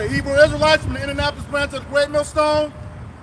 the Hebrew Israelites from the Indianapolis branch of the Great Millstone.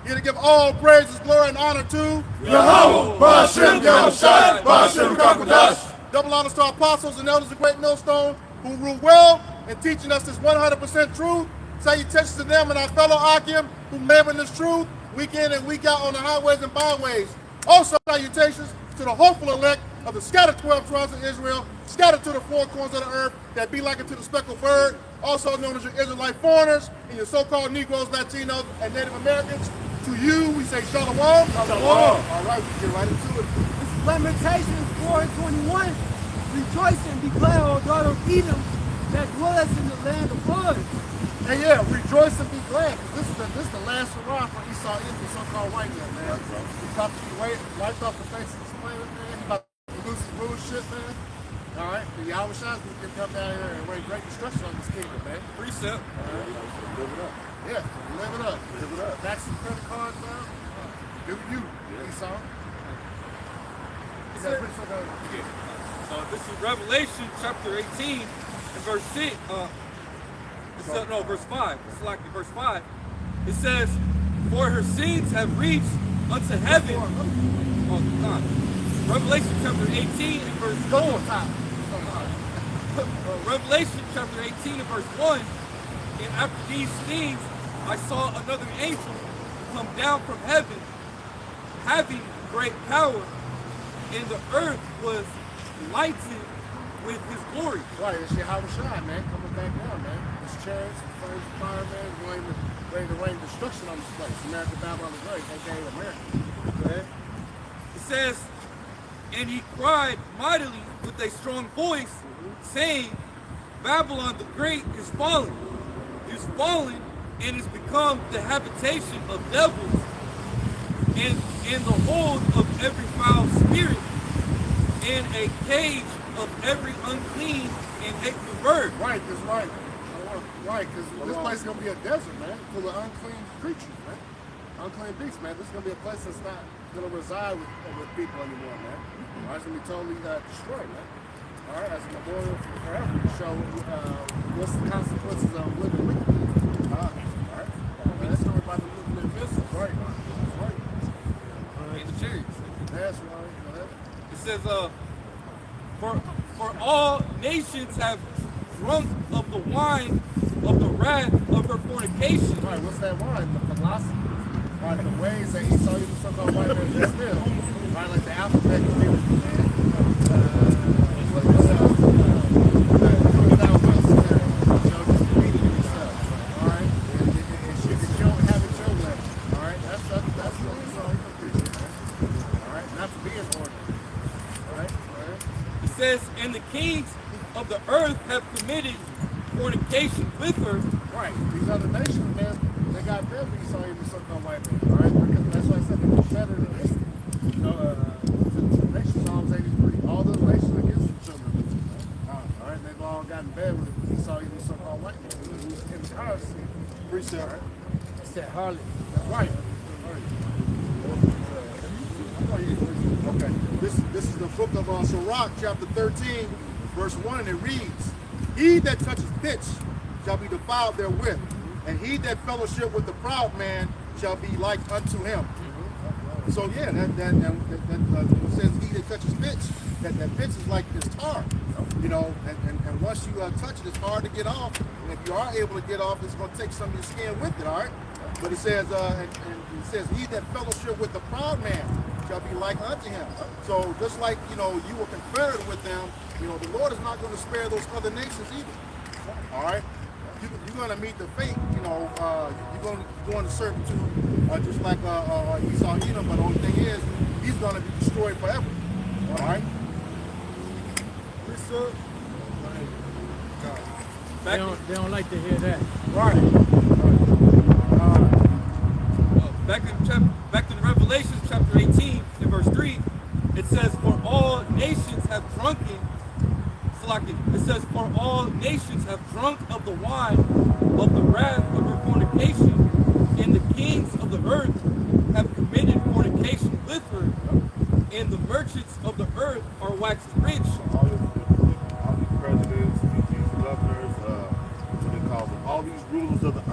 Here to give all praises, glory, and honor to Yahweh, Ba'ashem, Yahushai, Ba'ashem, Kakwadash. double honors to our apostles and elders of the Great Millstone who rule well in teaching us this 100% truth. Salutations to them and our fellow Akim who live in this truth week in and week out on the highways and byways. Also salutations to the hopeful elect of the scattered 12 tribes of Israel, scattered to the four corners of the earth, that be like unto the speckled bird, also known as your Israelite foreigners and your so-called Negroes, Latinos, and Native Americans. To you, we say shalom. Shalom. All right, we get right into it. This is Lamentations 4:21. Rejoice and declare, O daughter of Edom, that dwelleth in the land of blood. Hey, yeah, rejoice and be glad. This is the last hurrah for Esau, the so-called white man, man. He's about to be wiped off the face of this planet, man. He's about to lose his bullshit, man. All right, the Yahushai can come down here and rain great destruction on this kingdom, man. Precept. Live it up. Yeah, live it up. Live it up. Back some credit cards now. Do you, Esau. This is Revelation chapter 18 and verse 6. Verse 5. It's like verse 5. It says, "For her sins have reached unto heaven." Oh, God. Revelation chapter 18 and verse 1. Revelation chapter 18 and verse 1. And after these things, I saw another angel come down from heaven, having great power, and the earth was lightened with his glory. Right, it's Yahushai, man, coming back down, man. His chariots, flames of fire, man, ready to rain destruction on this place. America, Babylon the Great, aka America. Okay? It says, "And he cried mightily with a strong voice, saying, Babylon the Great is fallen, and is become the habitation of devils, and the hold of every foul spirit, and a cage of every unclean and hateful bird." Right, that's right. Right, because this place is going to be a desert, man, full of unclean creatures, man. Unclean beasts, man. This is going to be a place that's not going to reside with people anymore, man. All right, it's going to be totally destroyed, man. All right, as a memorial forever to show what's the consequences of living wicked. All right. That's story by the living epistles. Right. That's right. And the chariots. That's right. Go ahead. It says, for all nations have drunk of the wine of the wrath of her fornication. Right, what's that wine? The philosophy. Right, the ways that Esau even so-called white man is still. Right, like the alphabet theory, man. It says, "And the kings of the earth have committed fornication with her." Right, these other nations, man, they got them Esau even so-called white man. All right, because that's why I said they're better than this. You know, the nation Psalms 83. All those nations are against the children of Israel. All right, they've all gotten bad with Esau even so-called white man. Who's entire sin. Precept. Right? It's that harlot. That's right. Okay, this is the book of Sirach, chapter 13, verse 1, and it reads, "He that touches pitch shall be defiled therewith, and he that fellowship with the proud man shall be like unto him." So yeah, that says he that touches pitch, that pitch is like this tar, you know, and once you touch it, it's hard to get off, and if you are able to get off, it's going to take some of your skin with it, all right? But it says, and it says, "He that fellowship with the proud man shall be like unto him." So just like, you know, you were confederate with them, you know, the Lord is not going to spare those other nations either. All right? You're going to meet the fate, you know, you're going to go into servitude just like Esau Edom, but the only thing is, he's going to be destroyed forever. All right? They don't like to hear that. Right. Back in Revelation chapter 18 and verse 3, it says, "For all nations have drunken." It says, "For all nations have drunk of the wine of the wrath of her fornication, and the kings of the earth have committed fornication with her, and the merchants of the earth are waxed rich." All these presidents, these governors, what they call them, all these rulers of the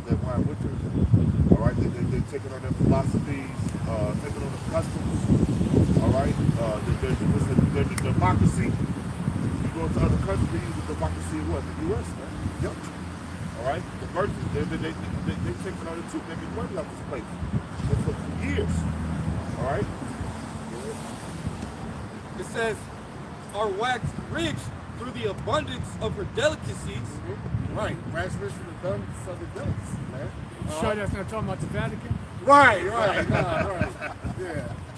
that wine with them. All right, they're taking on their philosophies, taking on the customs. All right, the democracy. You go to other countries, they use the democracy in what? The U.S., man. Yep. All right, the merchants, they're taking on it too. They're making money off this place for years. All right. It says, are waxed rich through the abundance of her delicacies. Right, wax rich for the abundance of the delicacy, man. Sure that's not talking about the Vatican? Right. Yeah.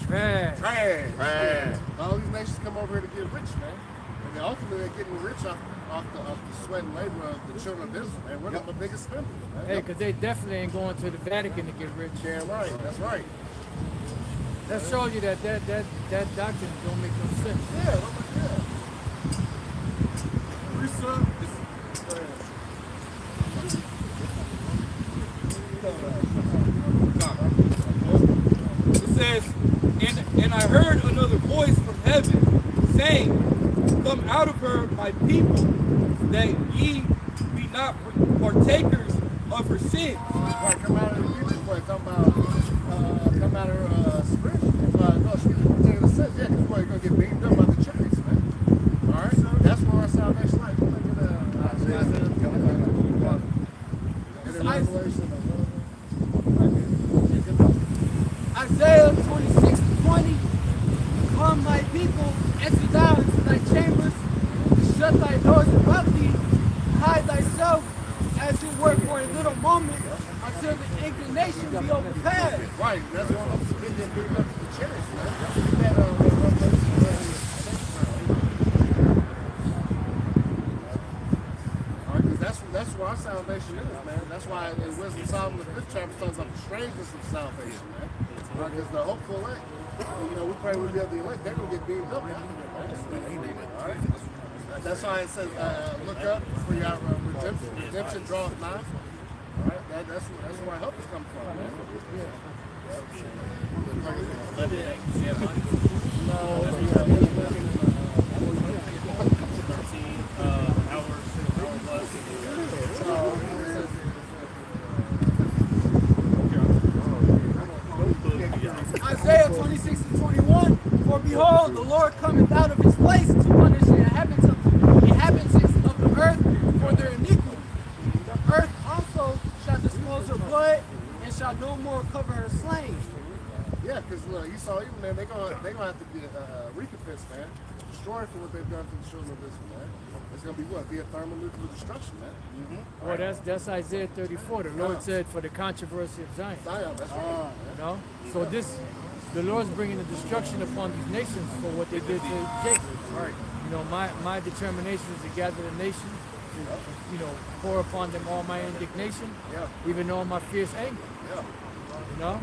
Trash. Trash. Yeah. All these nations come over here to get rich, man. And then ultimately they're getting rich off the sweat and labor of the children of Israel, man. We're the biggest spenders, man. Hey, because they definitely ain't going to the Vatican to get rich. Yeah, right. That's right. That shows you that doctrine don't make no sense. Yeah. It says, and I heard another voice from heaven saying, come out of her, my people, that ye be not partakers of her sins. Right, come out of the people, boy. Come out of her spirit. No, she can take the sins. Yeah, because boy, you're going to get beaten up by the chariots, man. All right? That's where our salvation lies. Look at Isaiah 26:20. Come, my people, enter thou into thy chambers, shut thy doors above thee, hide thyself as it were for a little moment, until the inclination be overpassed. Right, that's one of the beating up to the chariots, man. That's where our salvation is, man. That's why in Wisdom of Solomon, the 5th chapter talks about the strangeness of salvation, man. Because the hopeful elect, we pray we'll be of the elect, they're going to get beamed up. All right? That's why it says, look up for your redemption draweth nigh. All right? That's where our help is coming from, man. Isaiah 26:21. For behold, the Lord cometh out of his place to punish the inhabitants of the earth for their iniquity. The earth also shall dispose her blood and shall no more cover her slain. Yeah, because look, you saw even man, they're gonna have to get recompense, man. Destroyed for what they've done to the children of Israel, man. It's gonna be what? Be a thermonuclear destruction, man. Well, that's Isaiah 34. The Lord said for the controversy of Zion. Zion, that's right. You know? So the Lord's bringing the destruction upon these nations for what they did to Jacob. Right. My determination is to gather the nation, to, pour upon them all my indignation, even all my fierce anger. Yeah. You know?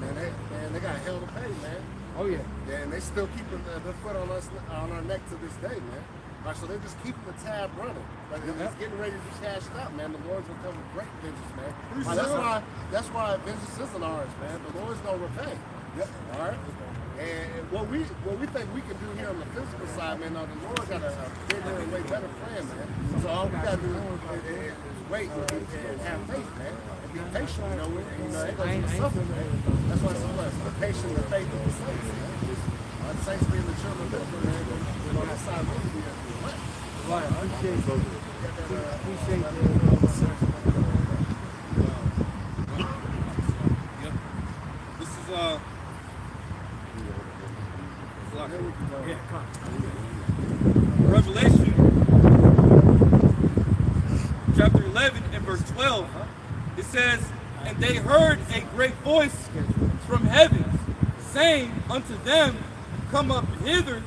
Man, they got hell to pay, man. Oh yeah. Yeah, and they still keeping their foot on our neck to this day, man. All right, so they're just keeping the tab running. But it's getting ready to be cashed out, man. The Lord's gonna come with great vengeance, man. That's why vengeance isn't ours, man. The Lord's gonna repay. Yep. All right. And what we think we can do here on the physical side, man, the Lord got a bigger and way better plan, man. So all we gotta do is wait and have faith, man. And be patient, they're gonna be suffering, man. That's why it's so much. The patient and faith of the saints, man. The saints being the children of Israel, man. On that side, we'll be Right, I appreciate that. This is Revelation chapter 11 and verse 12. It says, and they heard a great voice from heaven, saying unto them, come up hither,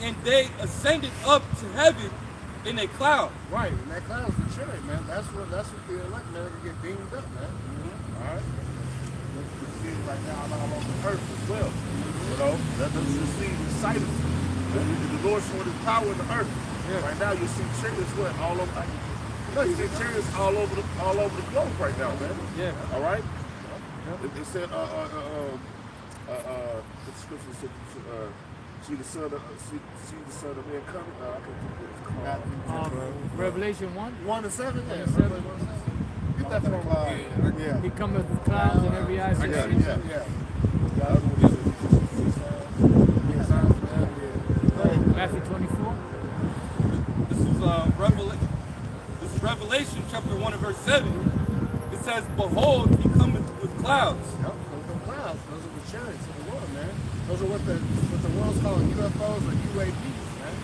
and they ascended up to heaven in a cloud. Right, and that cloud's the chariot, man. That's what the elect, man, can get beamed up, man. All right. We're seeing right now all over the earth as well. That's the sight of the Lord showing his power in the earth. Yeah. Right now you see chariots all over. You see chariots all over the globe right now, man. Yeah. All right. It said the scripture said see the son of man coming. Revelation 1? 1 and 7, yeah. that from? Yeah. He cometh with clouds and every eye shall got see it. him. Yeah. Matthew 24. This is Revelation chapter 1 and verse 7. It says, "Behold, he cometh with clouds." Yep, those are the clouds. Those are the chariots of the Lord, man. Those are what the world's calling UFOs or UAPs, man.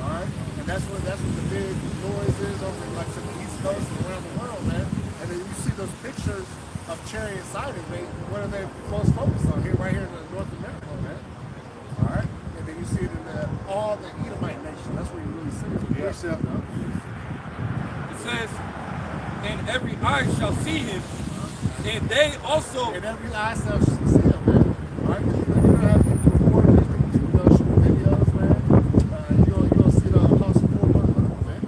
All right, and that's what the big noise is over like the East Coast and around the world, man. And then you see those pictures of chariot sightings. What are they most focused on here, right here in North America, man? All right, and then you see it in all the Edomite nation. That's where you really see it. Yeah. It says, "And every eye shall see him, and they also." And every eye shall see him, man. All right, you're gonna have people recording this, people shooting videos, man. You're gonna see the house of war, man.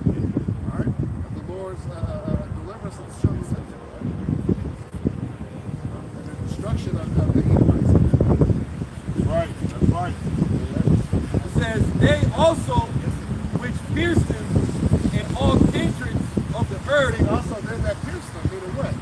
All right, the Lord's deliverance will show you something, right? And the destruction of the Edomites. Right, that's right. It says, "They also which pierced him in all kindreds of the earth." Also, there's that pierced them, meaning what?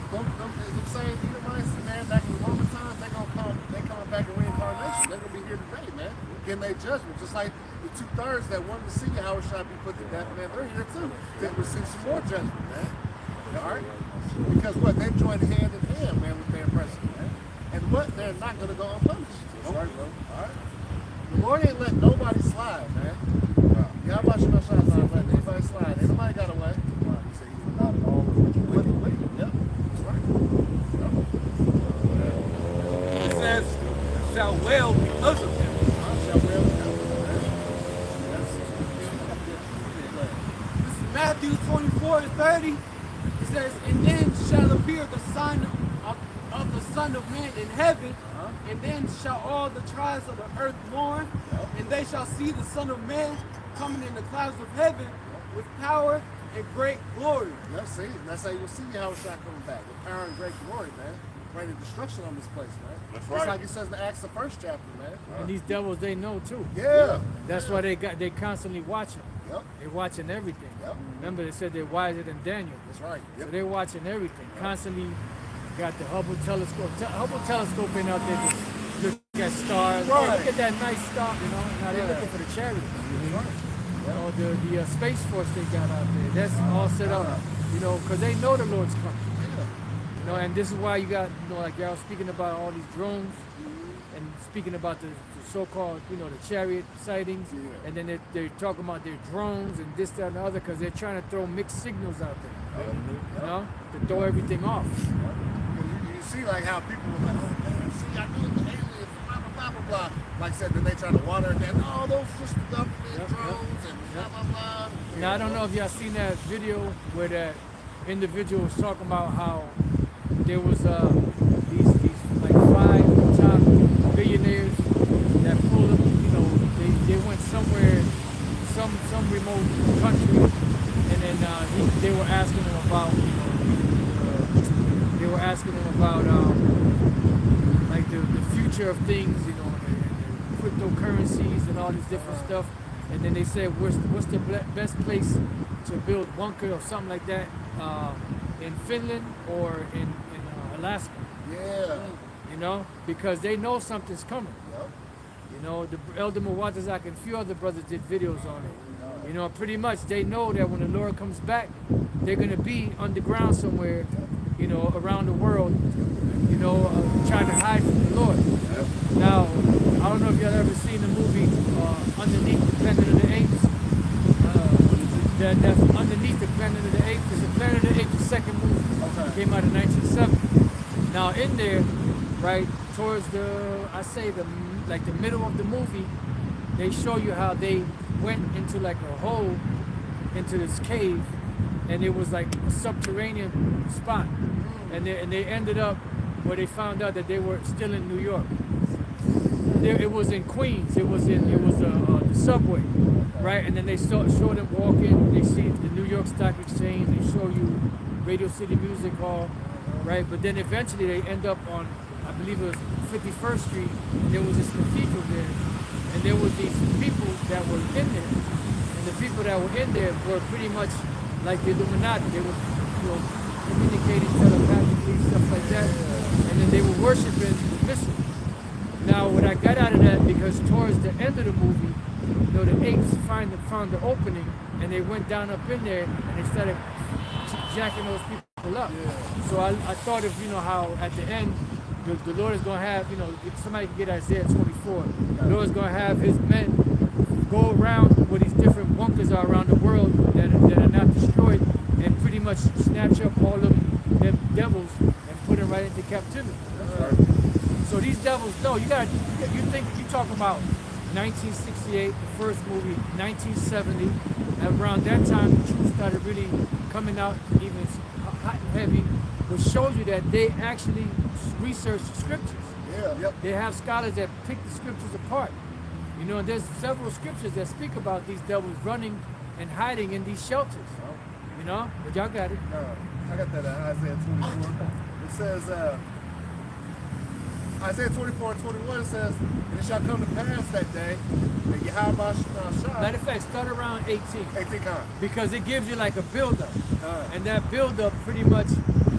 Them same Edomites, man, back in the Roman times, they coming back in reincarnation. They're gonna be here today, man, getting their judgment. Just like the 2/3 that wanted to see how it shall be put to death, man, they're here too. They receive some more judgment, man. All right? Because what? They've joined hand in hand, man, with their president, man. And what? They're not gonna go unpunished. That's right, bro. All right? The Lord ain't letting nobody slide, man. Y'all watching my shots, not letting anybody slide. Ain't nobody got away. He said he's not at all. Yep, that's right. It says, "Shall wail because of him." Shall wail because of him. This is Matthew 24 and 30. It says, "And then shall appear the sign of the Son of Man in heaven, and then shall all the tribes of the earth mourn, and they shall see the Son of Man coming in the clouds of heaven with power and great glory." Yep, see, that's how you'll see how it's not coming back with power and great glory, man. Bringing destruction on this place, man. That's Just right. like it says in Acts the 1st chapter, man. And these devils, they know too. Yeah. That's why they constantly watching. Yep. They're watching everything. Yep. Remember, they said they're wiser than Daniel. That's right. So they're watching everything. Constantly got the Hubble telescope. Hubble telescope in out there just look at stars. Oh, Right. look at that nice star, you know. Now they're looking for the chariots. You know, the Space Force they got out there. That's all set up, you know, because they know the Lord's coming. You know, and this is why you got, you know, like y'all speaking about all these drones and speaking about the so-called, you know, the chariot sightings, and then they're talking about their drones and this, that, and the other, because they're trying to throw mixed signals out there, you know, to throw everything off. You see like how people were like, oh man, see, I knew it was aliens, blah, blah, blah, blah, blah. Like I said, then they try to water it down. Oh, those just government drones and blah, blah, blah. Now, I don't know if y'all seen that video where that individual was talking about how there was these like 5 top billionaires that pulled them, you know, they went somewhere, some remote country, and then they were asking them about, you know, like the future of things, you know, and cryptocurrencies and all this different stuff. And then they said, what's the best place to build bunker or something like that in Finland or in Alaska? Yeah. You know, because they know something's coming. Yep. You know, the Elder Muwatazak and a few other brothers did videos on it. You know, pretty much they know that when the Lord comes back, they're going to be underground somewhere, you know, around the world, you know, trying to hide from the Lord. Now, I don't know if y'all ever seen the movie Underneath the Planet of the Apes. That's Underneath the Planet of the Apes. It's the Planet of the Apes, the second movie. Came out in 1970. Now, in there, right, towards the middle of the movie, they show you how they went into like a hole into this cave, and it was like a subterranean spot, and they ended up where they found out that they were still in New York. It was in Queens. It was the subway, right? And then they show them walking. They see the New York Stock Exchange. They show you Radio City Music Hall, right? But then eventually they end up on, I believe it was 51st Street, and there was this cathedral there, and there was these people that were in there, and the people that were in there were pretty much like the Illuminati. They were, you know, communicating telepathically, stuff like that. And then they were worshiping the missile. Now, what I got out of that, because towards the end of the movie, you know, the apes found the opening, and they went down up in there, and they started jacking those people up. So I thought of, you know, how at the end, the Lord is going to have, you know, if somebody can get Isaiah 24, the Lord is going to have his men go around where these different bunkers are around the world that are not destroyed, and pretty much snatch up all of them devils and put them right into captivity. So these devils, no, you talking about 1968, the first movie, 1970, and around that time the truth started really coming out even hot and heavy, which shows you that they actually research the scriptures. They have scholars that pick the scriptures apart. You know, and there's several scriptures that speak about these devils running and hiding in these shelters. You know, but y'all got it. I got that Isaiah 24. It says, Isaiah 24 and 21 says, and it shall come to pass that day that Yahweh shall. Matter of fact, start around 18. 18 times. Because it gives you like a build-up. And that build-up pretty much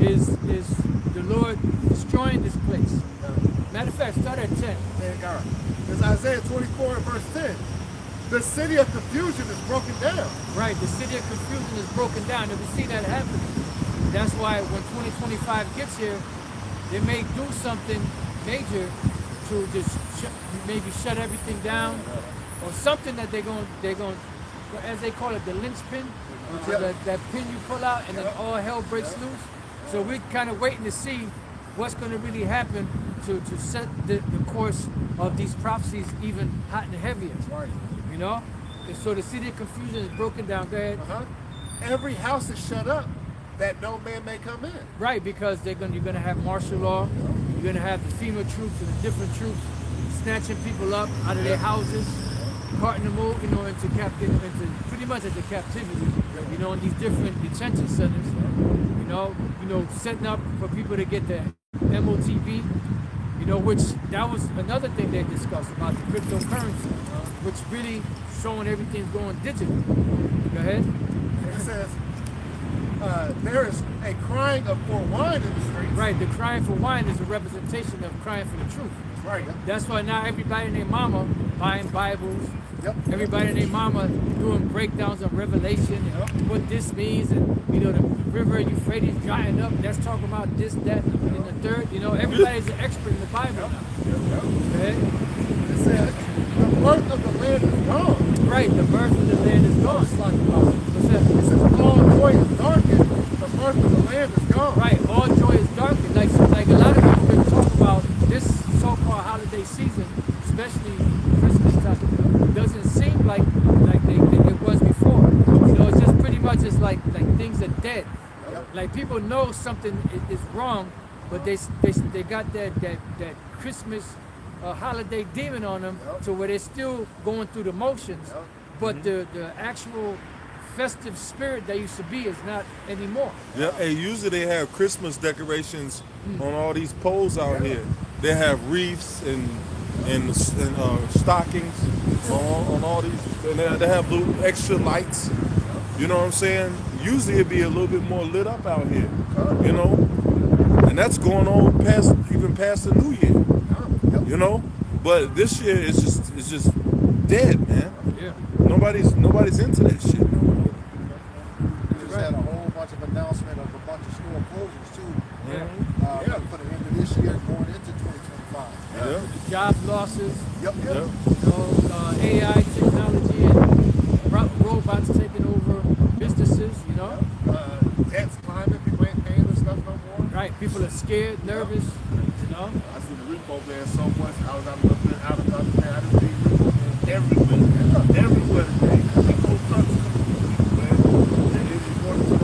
is the Lord destroying this place. Matter of fact, start at 10. Thank God. It's Isaiah 24 and verse 10. The city of confusion is broken down. Right, the city of confusion is broken down, and we see that happening. That's why when 2025 gets here, they may do something major to just maybe shut everything down, or something that they're going, as they call it, the linchpin, that pin you pull out, and then all hell breaks loose. So we're kind of waiting to see what's going to really happen to set the course of these prophecies even hot and heavier. You know? And so the city of confusion is broken down. Go ahead. Every house is shut up that no man may come in. Right, because you're going to have martial law. You're going to have the FEMA troops and the different troops snatching people up out of their houses, carting them over, you know, into pretty much into captivity. You know, in these different detention centers. You know, setting up for people to get their MOTB. You know, which that was another thing they discussed about the cryptocurrency, which really showing everything's going digital. Go ahead. It says, there is a crying for wine in the streets. Right, the crying for wine is a representation of crying for the truth. Right. That's why now everybody and their mama buying Bibles. Everybody and their mama doing breakdowns of Revelation and what this means, and you know the river Euphrates drying up. That's talking about this, that, and the third. You know, everybody's an expert in the Bible now. Okay? It says the birth of the land is gone. Right, the birth of the land is gone. What's that? It says all joy is darkened. The birth of the land is gone. Right, all joy is darkened. Like a lot of people been talking about this so-called holiday season, especially Christmas time. Doesn't seem like it was before. You know, it's just pretty much it's like things are dead. Like people know something is wrong, but they got that Christmas holiday demon on them, to where they're still going through the motions, but the actual festive spirit that used to be is not anymore. Yeah, and usually they have Christmas decorations on all these poles out here. They have wreaths and stockings on all these, and they have little extra lights. You know what I'm saying? Usually it'd be a little bit more lit up out here. You know, and that's going on even past the New Year. You know, but this year it's just dead, man. Yeah. Nobody's into that shit. We just had a whole bunch of announcement of a bunch of store closures too. For the end of this year, going into 2025. Job losses. Yep. You know, AI technology and robots taking over businesses. You know. Debt's climbing. People ain't paying this stuff no more. Right. People are scared, nervous. You know. I see the repo man so much. I was out of the repo man everywhere today. People trucks man. And it's important to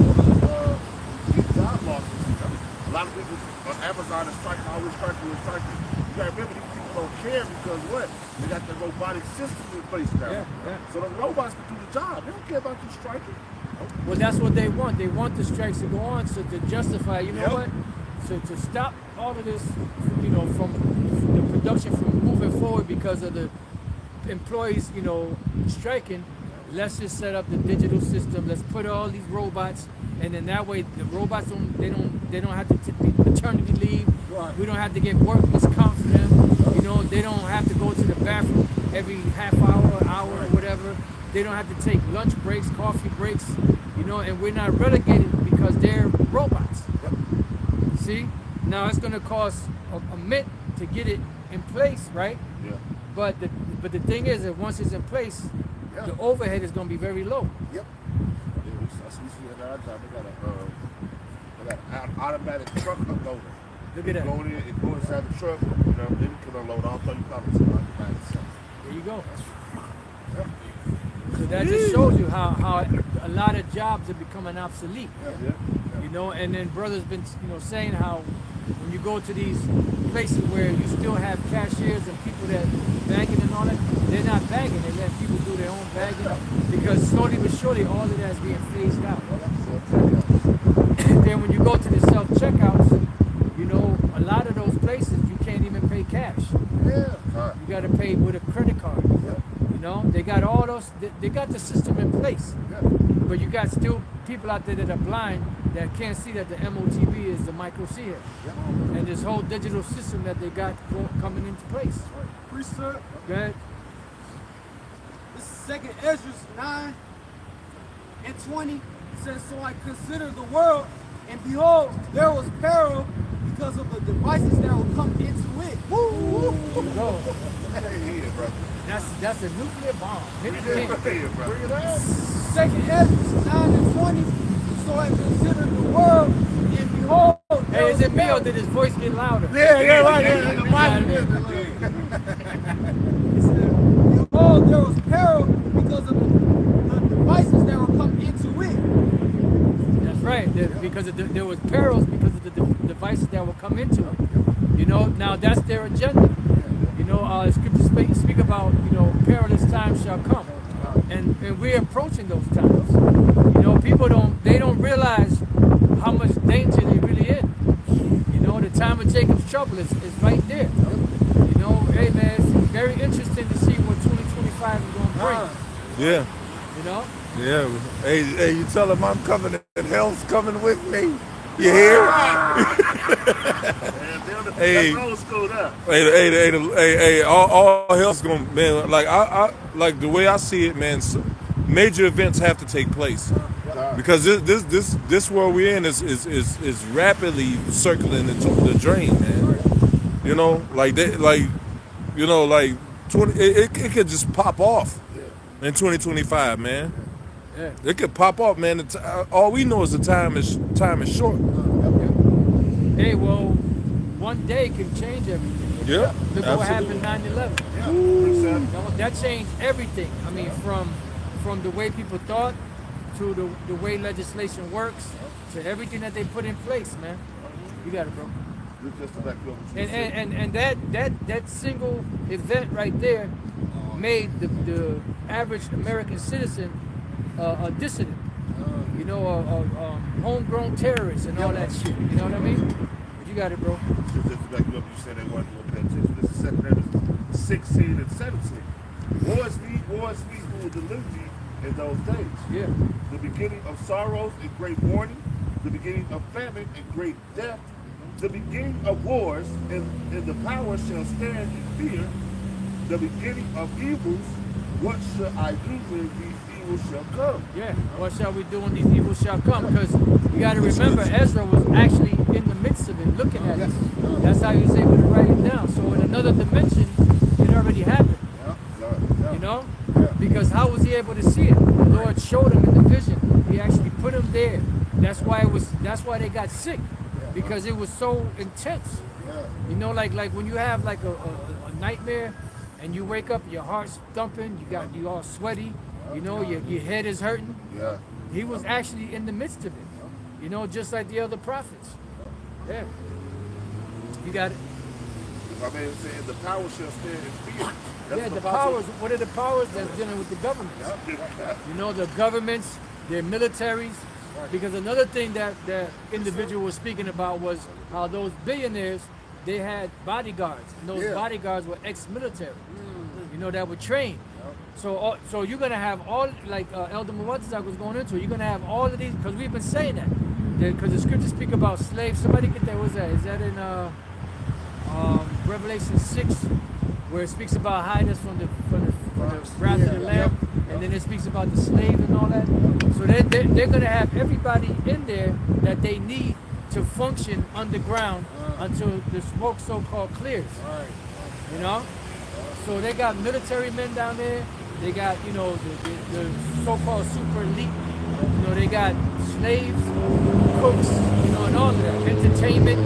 these job losses. A lot of people on Amazon is striking, always striking. You gotta remember, these people don't care because what? They got the robotic system in place now. So the robots can do the job. They don't care about you striking. Well, that's what they want. They want the strikes to go on, so to justify, you know what? So to stop all of this, you know, from the production from moving forward because of the employees, you know, striking, let's just set up the digital system. Let's put all these robots, and then that way the robots don't have to be maternity leave. Right. We don't have to get workman's comp for them. You know, they don't have to go to the bathroom every half hour, or whatever. They don't have to take lunch breaks, coffee breaks. You know, and we're not relegated because they're robots. See, now it's going to cost a mint to get it in place, right? Yeah. But the thing is that once it's in place, Yeah. the overhead is going to be very low. Yep. We see at our job. They got an automatic truck unloader. Look at that. Go in, it go inside the truck. You know, then you can unload all 30 pallets by itself. There you go. Yep. So that just shows you how a lot of jobs are becoming obsolete. Yeah. You know, and then brother's been saying how when you go to these places where you still have cashiers and people that bagging and all that, they're not bagging. They let people do their own bagging because slowly but surely all of that is being phased out. Then when you go to the self checkouts, you know, a lot of those places you can't even pay cash. Yeah. You got to pay with a credit card. You know, they got all those. They got the system in place. But you got still people out there that are blind that can't see that the MOTB is the micro C here. And this whole digital system that they got coming into place. Priesthood. Go ahead. This is Second Ezra 9 and 20. It says, so I considered the world, and behold, there was peril because of the devices that will come into it. Woo! There you go. Yeah, bro. That's a nuclear bomb. Yeah, bro. Bring it out. Second Ezra 9 and 20. So I considered the world, and behold, there Hey, is was it me or peril. did his voice get louder? Yeah, right. Yeah, the Behold, there was peril because of the devices that will come into it. That's right. Because there was perils because of the devices that will come into it. You know, now that's their agenda. You know, scriptures speak about, you know, perilous times shall come. And we're approaching those times. You know, people don't realize how much danger they really in. You know, the time of Jacob's trouble is right there. You know, hey man, it's very interesting to see what 2025 is going to bring. Yeah. You know? Yeah. Hey, you tell him I'm coming and hell's coming with me. You hear? Hey, old school up. hey, all hell's gonna, man. Like I like the way I see it, man. Major events have to take place because this world we're in is rapidly circling into the drain, man. You know, like 20, it could just pop off in 2025, man. Yeah. It could pop off, man. All we know is the time is short. Hey, well, one day can change everything. Yeah, Look what happened 9/11. You know, that changed everything. I mean, from the way people thought to the way legislation works to everything that they put in place, man. You got it, bro. And that single event right there made the average American citizen a dissident. You know, a homegrown terrorist and all that shit. You know what I mean? But you got it, bro. Just to back you up, you said they weren't going to pay attention. This is 2 Ezra 16 and 17. Wars we who will deliver thee in those days. Yeah. The beginning of sorrows and great mourning, the beginning of famine and great death, the beginning of wars, and the power shall stand in fear, the beginning of evils. What shall I do when these evils shall come? Yeah. What shall we do when these evils shall come? Because you got to remember, Ezra was actually in the midst of it, looking at it. That's how he was able to write it down. So in another dimension, it already happened. You know? Because how was he able to see it? The Lord showed him in the vision. He actually put him there. That's why they got sick. Because it was so intense. You know, like when you have like a nightmare and you wake up, your heart's thumping, you all sweaty, you know, your head is hurting. Yeah. He was actually in the midst of it. You know, just like the other prophets. Yeah. You got it. My man said the power shall stand in fear. Yeah, the powers, what are the powers that's dealing with the governments? You know, the governments, their militaries. Because another thing that the individual was speaking about was how those billionaires, they had bodyguards. And those bodyguards were ex-military, you know, that were trained. So you're gonna have all, like Elder Muwatzak was going into. You're gonna have all of these, because we've been saying that. Because the scriptures speak about slaves. Somebody get that. What's that? Is that in Revelation 6, where it speaks about hide us from the wrath of the Lamb, and then it speaks about the slave and all that. So they're gonna have everybody in there that they need to function underground until the smoke so-called clears. You know. So they got military men down there. They got, you know, the so-called super elite. You know, they got slaves, cooks, you know, and all of that. Entertainment.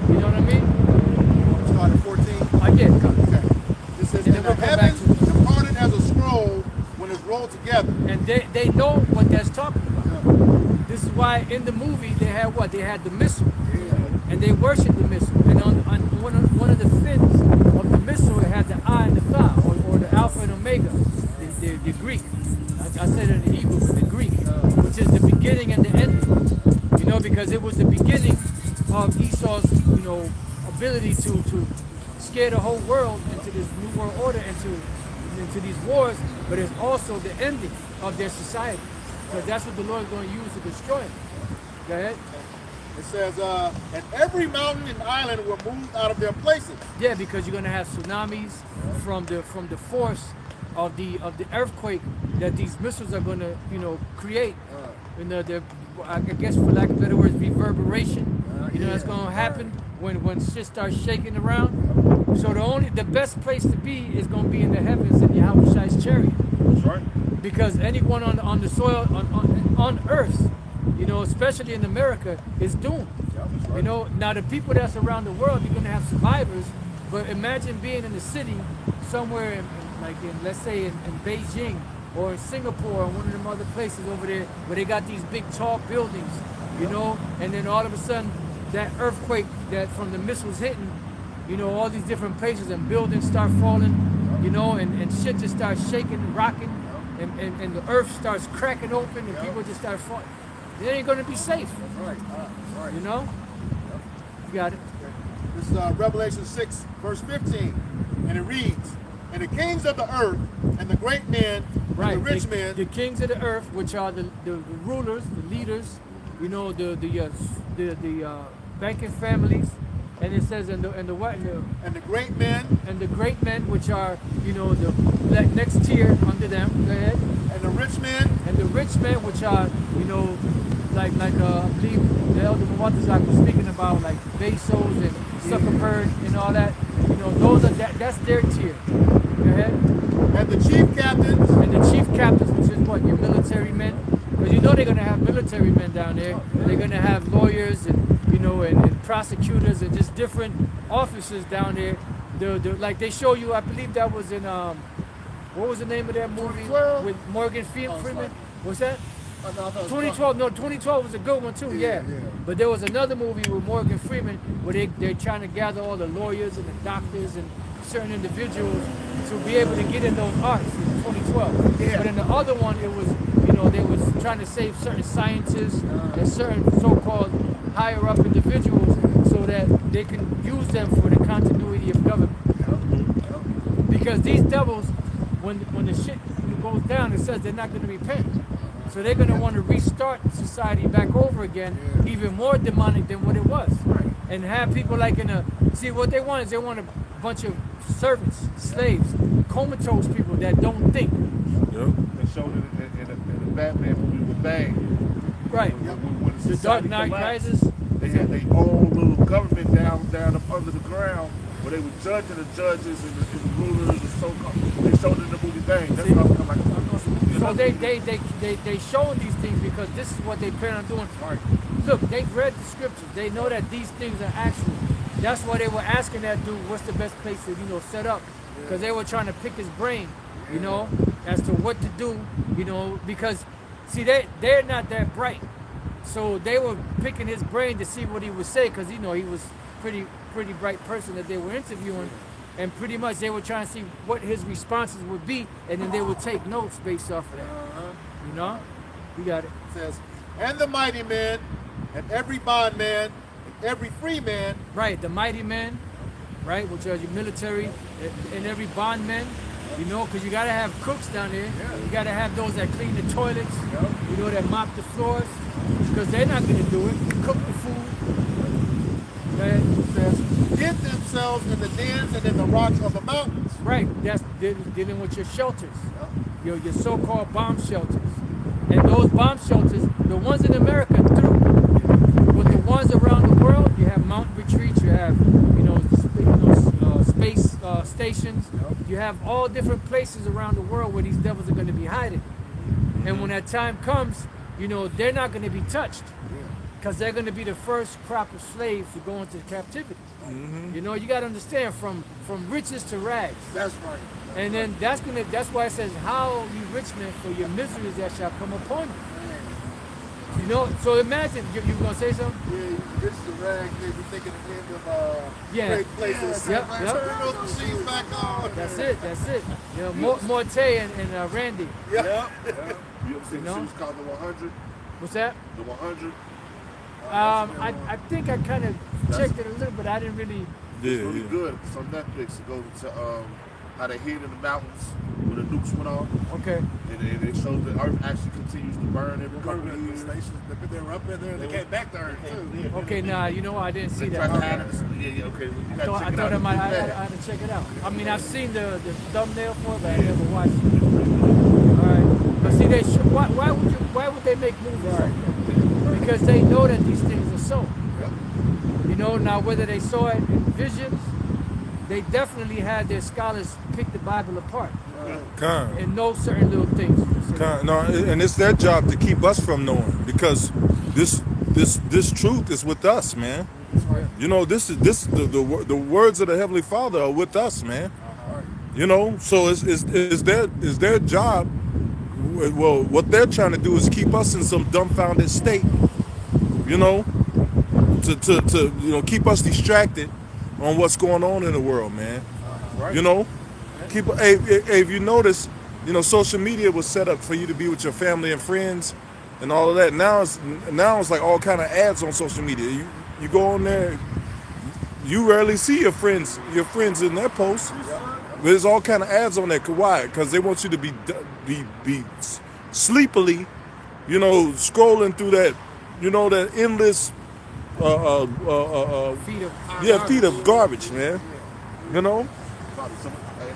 You know what I mean? Start at 14. I get it. Okay. It says, And and then the we'll come back heavens to it. departed as a scroll when it's rolled together. And they know what that's talking about. This is why in the movie they had what? They had the missile. And they worshiped the missile. And on one of the fins of the missile, it had the eye and the thigh, or the alpha and omega, the Greek. I said it in the Hebrew, but the Greek, which is the beginning and the ending. You know, because it was the beginning of Esau's, you know, ability to scare the whole world into this new world order, into these wars, but it's also the ending of their society. Because that's what the Lord is going to use to destroy it. Go ahead. It says, and every mountain and island were moved out of their places. Yeah, because you're gonna have tsunamis from the force of the earthquake that these missiles are gonna, you know, create. And I guess, for lack of better words, reverberation. You know, that's gonna happen when shit starts shaking around. So the best place to be is gonna be in the heavens in Yahweh's chariot. That's right. Because anyone on the soil on earth, you know, especially in America, is doomed. You know, now the people that's around the world, you're gonna have survivors, but imagine being in the city somewhere let's say in Beijing or in Singapore or one of them other places over there where they got these big tall buildings, you know, and then all of a sudden that earthquake that from the missiles hitting, you know, all these different places and buildings start falling, you know, and shit just starts shaking and rocking, and the earth starts cracking open and people just start falling. They ain't gonna be safe. Right. You know? You got it. This is Revelation 6, verse 15. And it reads, and the kings of the earth, and the great men, Right. and the rich men, The kings of the earth, which are the rulers, the leaders, you know, the banking families, and it says and the great men, and the great men, which are, you know, the next tier under them. Go ahead. and the rich men, And the rich men, which are, you know, like I believe the Elder Muwatzak was speaking about, like Bezos and Zuckerberg and all that. You know, that's their tier. Go ahead. and the chief captains, And the chief captains, which is what, your military men, because you know they're gonna have military men down there. They're gonna have lawyers and, you know, and prosecutors and just different officers down there. Like they show you, I believe that was in what was the name of that movie 2012? with Morgan Freeman? What's that? I thought it was 2012. No, 2012 was a good one too. Yeah. But there was another movie with Morgan Freeman where they're trying to gather all the lawyers and the doctors and certain individuals to be able to get in those arts in 2012. Yeah. But in the other one, it was, you know, they was trying to save certain scientists and certain so-called higher up individuals so that they can use them for the continuity of government. Because these devils, when the shit goes down, it says they're not going to repent. So they're going to want to restart society back over again, even more demonic than what it was. And have people like see what they want is they want a bunch of servants, slaves, comatose people that don't think. Yep. They showed it in the Batman movie with Bang. Right. When The Dark society Knight collapsed, Rises. They had their own little government down up under the ground where they were judging the judges and the rulers and so-called. They showed it in the movie Bang. That's what I'm like. So they showing these things because this is what they plan on doing. Right. Look, they've read the scriptures. They know that these things are actual. That's why they were asking that dude, what's the best place to, you know, set up? Because they were trying to pick his brain, you know, as to what to do, you know, because, see, they're not that bright. So they were picking his brain to see what he would say, because, you know, he was pretty bright person that they were interviewing. And pretty much they were trying to see what his responses would be, and then they would take notes based off of that. You know? You got it. it says, and the mighty men, and every bondman, and every free man, Right, the mighty men, right, which are your military, and every bondman, You know, because you got to have cooks down there. You got to have those that clean the toilets, you know, that mop the floors, because they're not going to do it. Cook the food. Hid themselves in the dens and in the rocks of the mountains. Right, that's dealing with your shelters, your so-called bomb shelters. And those bomb shelters, the ones in America through, but the ones around the world, you have mountain retreats, you have, space stations, you have all different places around the world where these devils are going to be hiding. And when that time comes, you know, they're not going to be touched, because they're going to be the first crop of slaves to go into captivity. You know, you got to understand, from riches to rags. That's right. And then that's why it says, how you rich men, for your miseries that shall come upon you. You know, so imagine, you gonna say something? Yeah, this is a rag, they be thinking the end of great places. Yep. Turn those machines back on. That's it. You know, Morte and Randy. Yep. You ever seen the series called The 100? What's that? The 100? I think I kind of checked it a little bit. I didn't really. It's really good. It's on Netflix. It goes into how they hid in the mountains where the nukes went off. Okay. And it shows the earth actually continues to burn every couple of years. They were up in there, they came back to Earth too. Okay, nah, you know what? I didn't see They that. tried to hide it. Yeah, okay. You I gotta thought check it out. I had to check it out. I mean, I've seen the thumbnail for it, but I never watched it. All right. But see, why would they make movies like that? Because they know that these things are so. You know, now whether they saw it in visions, they definitely had their scholars pick the Bible apart and know certain little things. No, and it's their job to keep us from knowing, because this truth is with us, man. You know, the words of the Heavenly Father are with us, man. You know, so it's their job. Well, what they're trying to do is keep us in some dumbfounded state. You know, to keep us distracted on what's going on in the world, man. You know, if you notice, you know, social media was set up for you to be with your family and friends and all of that. Now it's like all kind of ads on social media. You go on there, you rarely see your friends in their posts. There's all kind of ads on there. Why? Because they want you to be sleepily, you know, scrolling through that, you know, that endless feet of garbage, man. You know?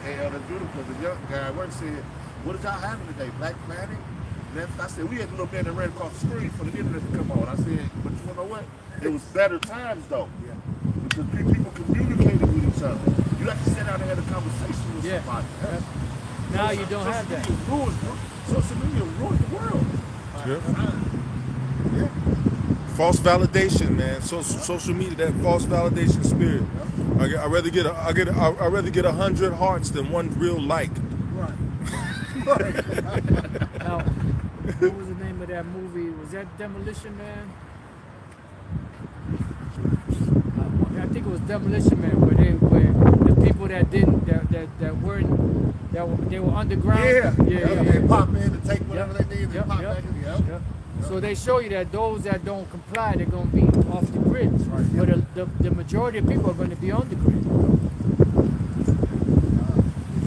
The beautiful, the young guy at work said, what did y'all having today? Black Planet? And I said, we had a little man that ran across the screen for the internet to come on. I said, but you know what? It was better times though. Because people communicated with each other. You have to sit down and have a conversation with somebody. Now you don't have that. Social media ruined the world. False validation, man. Social media, that false validation spirit. I'd rather get 100 hearts than one real like. Right. Now, what was the name of that movie? Was that Demolition Man? I think it was Demolition Man, where the people they were underground. They pop in to take whatever they need. They pop back in. So they show you that those that don't comply, they're going to be off the grid. But the majority of people are going to be on the grid.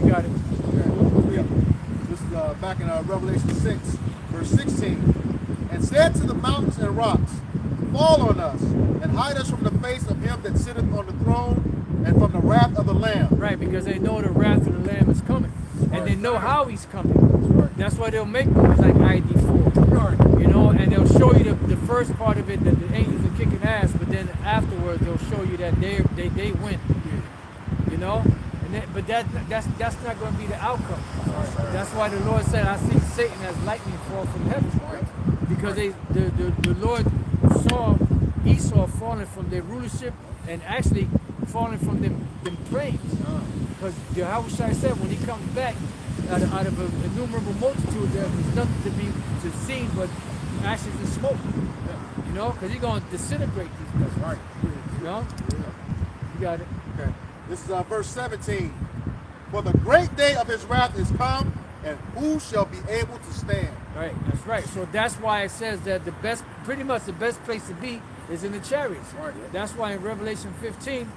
You got it. This is back in Revelation 6, verse 16. And said to the mountains and rocks, fall on us, and hide us from the face of him that sitteth on the throne, and from the wrath of the Lamb. Right, because they know the wrath of the Lamb is coming. And they know how he's coming. That's why they'll make movies like ID4. You know, and they'll show you the first part of it, that the angels are kicking ass, but then afterwards they'll show you that they win. You know? But that's not going to be the outcome. That's why the Lord said, I see Satan as lightning fall from heaven. Because the Lord saw Esau falling from their rulership and actually falling from them planes. Because Yahushua said when he comes back out of an innumerable multitude, there's nothing to be seen but ashes and smoke. You know, because he's going to disintegrate these guys. Right. You know? You got it. Okay. This is verse 17. For the great day of his wrath is come, and who shall be able to stand? Right, that's right. So that's why it says that pretty much the best place to be is in the chariots. Right. That's why in Revelation 15,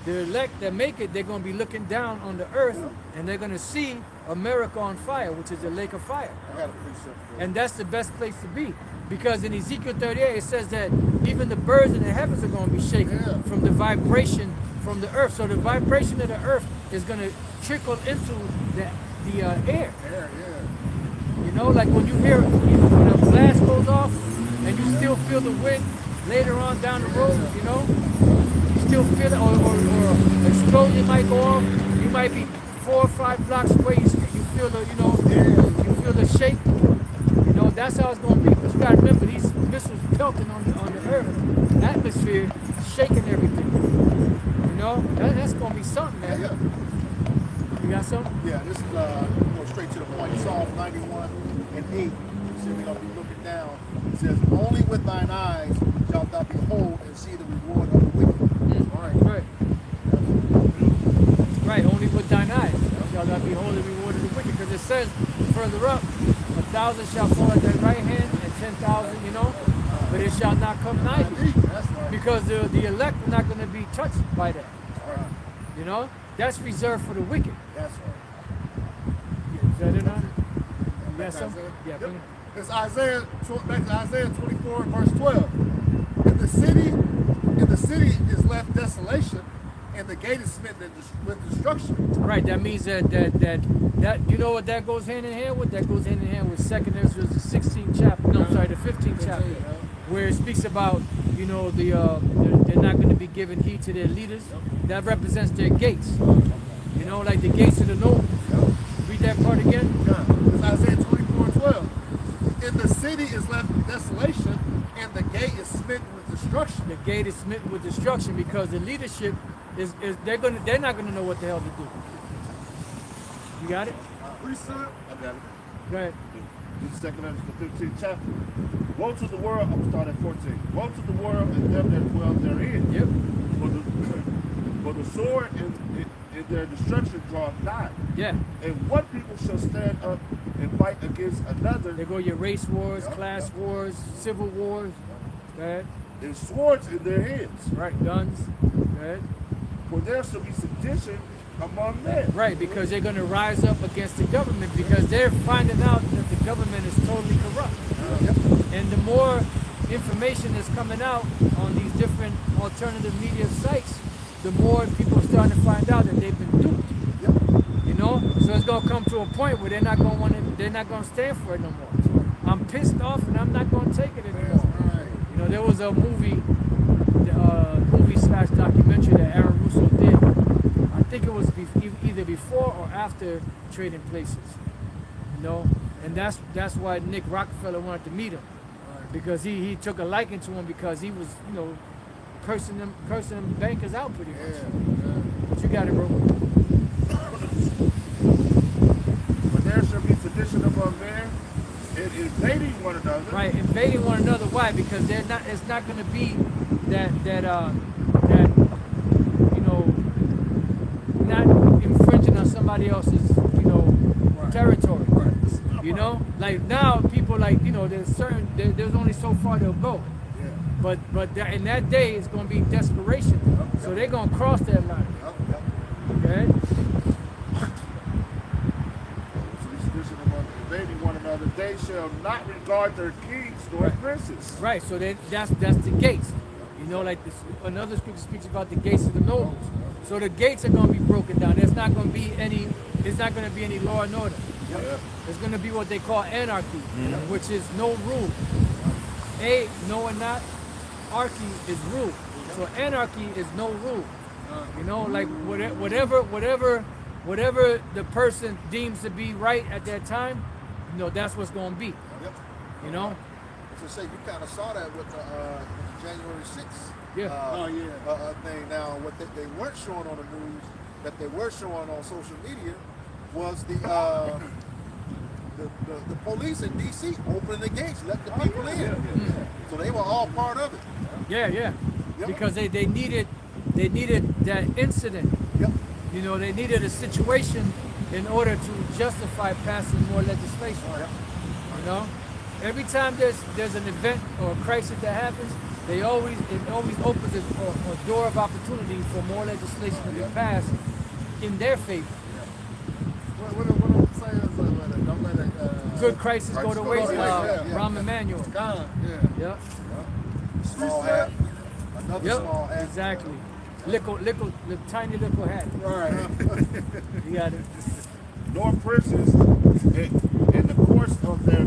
the elect that make it, they're going to be looking down on the earth, and they're going to see America on fire, which is a lake of fire. I got a precept for it. And that's the best place to be. Because in Ezekiel 38, it says that even the birds in the heavens are going to be shaken from the vibration from the earth. So the vibration of the earth is going to trickle into the air. There, yeah. You know, like when you hear when a blast goes off and you still feel the wind later on down the road, you know, you still feel it, or an explosion might go off. You might be 4 or 5 blocks away. You feel the, you know, you feel the shake. You know, that's how it's going to be. Because you got to remember, these missiles pelting on the earth, the atmosphere, shaking everything. You know, that's going to be something, man. Yeah. You got something? Yeah, this is go straight to the point. Psalm 91 and 8. You see, we're gonna be looking down. It says, "Only with thine eyes shalt thou behold and see the reward of the wicked." All right. Right, only with thine eyes shall thou behold the reward of the wicked. Because it says further up, 1,000 shall fall at thy right hand and 10,000, you know, but it shall not come nigh thee. That's right. Because the elect are not going to be touched by that. All right. You know, that's reserved for the wicked. That's right. Is that it, huh? You got Back to something? Isaiah? Yeah, Yep. bring it. It's back to Isaiah 24, verse 12. And the city is left desolation, and the gate is smitten with destruction. Right, that means that you know what that goes hand in hand with? That goes hand in hand with 2nd Ezra, the 16th chapter. No, I'm sorry, the 15th chapter, where it speaks about, you know, they're not going to be giving heed to their leaders. That represents their gates. You know, like the gates of the nobles. Read that part again. It's Isaiah 24:12. And the city is left desolation, and the gate is smitten with destruction. The gate is smitten with destruction because the leadership is they're not gonna know what the hell to do. You got it? Precept. I got it. Go ahead. This is 2nd Ezra, the 15th chapter. Woe to the world. I'm start at 14. Woe to the world and them that dwell therein. Yep. For the sword and their destruction draweth nigh. Yeah. And what people shall stand up and fight against another? They go your race wars, class wars, civil wars. Go ahead. And swords in their hands. Right, guns. Go ahead. For there shall be sedition among men. Right, because they're going to rise up against the government because they're finding out that the government is totally corrupt. And the more information that's coming out on these different alternative media sites, the more people are starting to find out that they've been duped. You know, so it's going to come to a point where they're not going to stand for it no more. I'm pissed off and I'm not going to take it anymore. You know, there was a movie / documentary that Aaron Russo did. I think it was either before or after Trading Places. You know, and that's why Nick Rockefeller wanted to meet him, because he took a liking to him because he was, you know, cursing them bankers out pretty much. But you got it, bro. But there shall be sedition among men, and invading one another. Right, invading one another. Why? Because it's not going to be that you know, not infringing on somebody else's, you know, territory. You know, like now people, like, you know, there's only so far they'll go. But in that day it's going to be desperation. So they're going to cross that line. Okay. Invading one another, they shall not regard their kings nor princes. Right. So that's the gates. You know, like this, another scripture speaks about the gates of the nobles. So the gates are going to be broken down. There's not going to be any. It's not going to be any law and order. It's going to be what they call anarchy, which is no rule. No and not. Archy is rule. So anarchy is no rule. You know, like whatever the person deems to be right at that time, you know, that's what's going to be. You know. So say you kind of saw that with the January 6th thing. Now, what they weren't showing on the news, that they were showing on social media, was the police in D.C. opening the gates, letting the people in. So they were all part of it. Yeah. Because they needed that incident. You know, they needed a situation in order to justify passing more legislation. You know, Every time there's an event or a crisis that happens, it always opens a door of opportunity for more legislation to be passed in their favor. What I'm saying is, don't let it, Good crisis go to waste. yeah. Rahm Emanuel. God, yeah. Yep. Small hat. Another small hat. Exactly. Little tiny little hat. Right. You got it. Nor princes in the course of their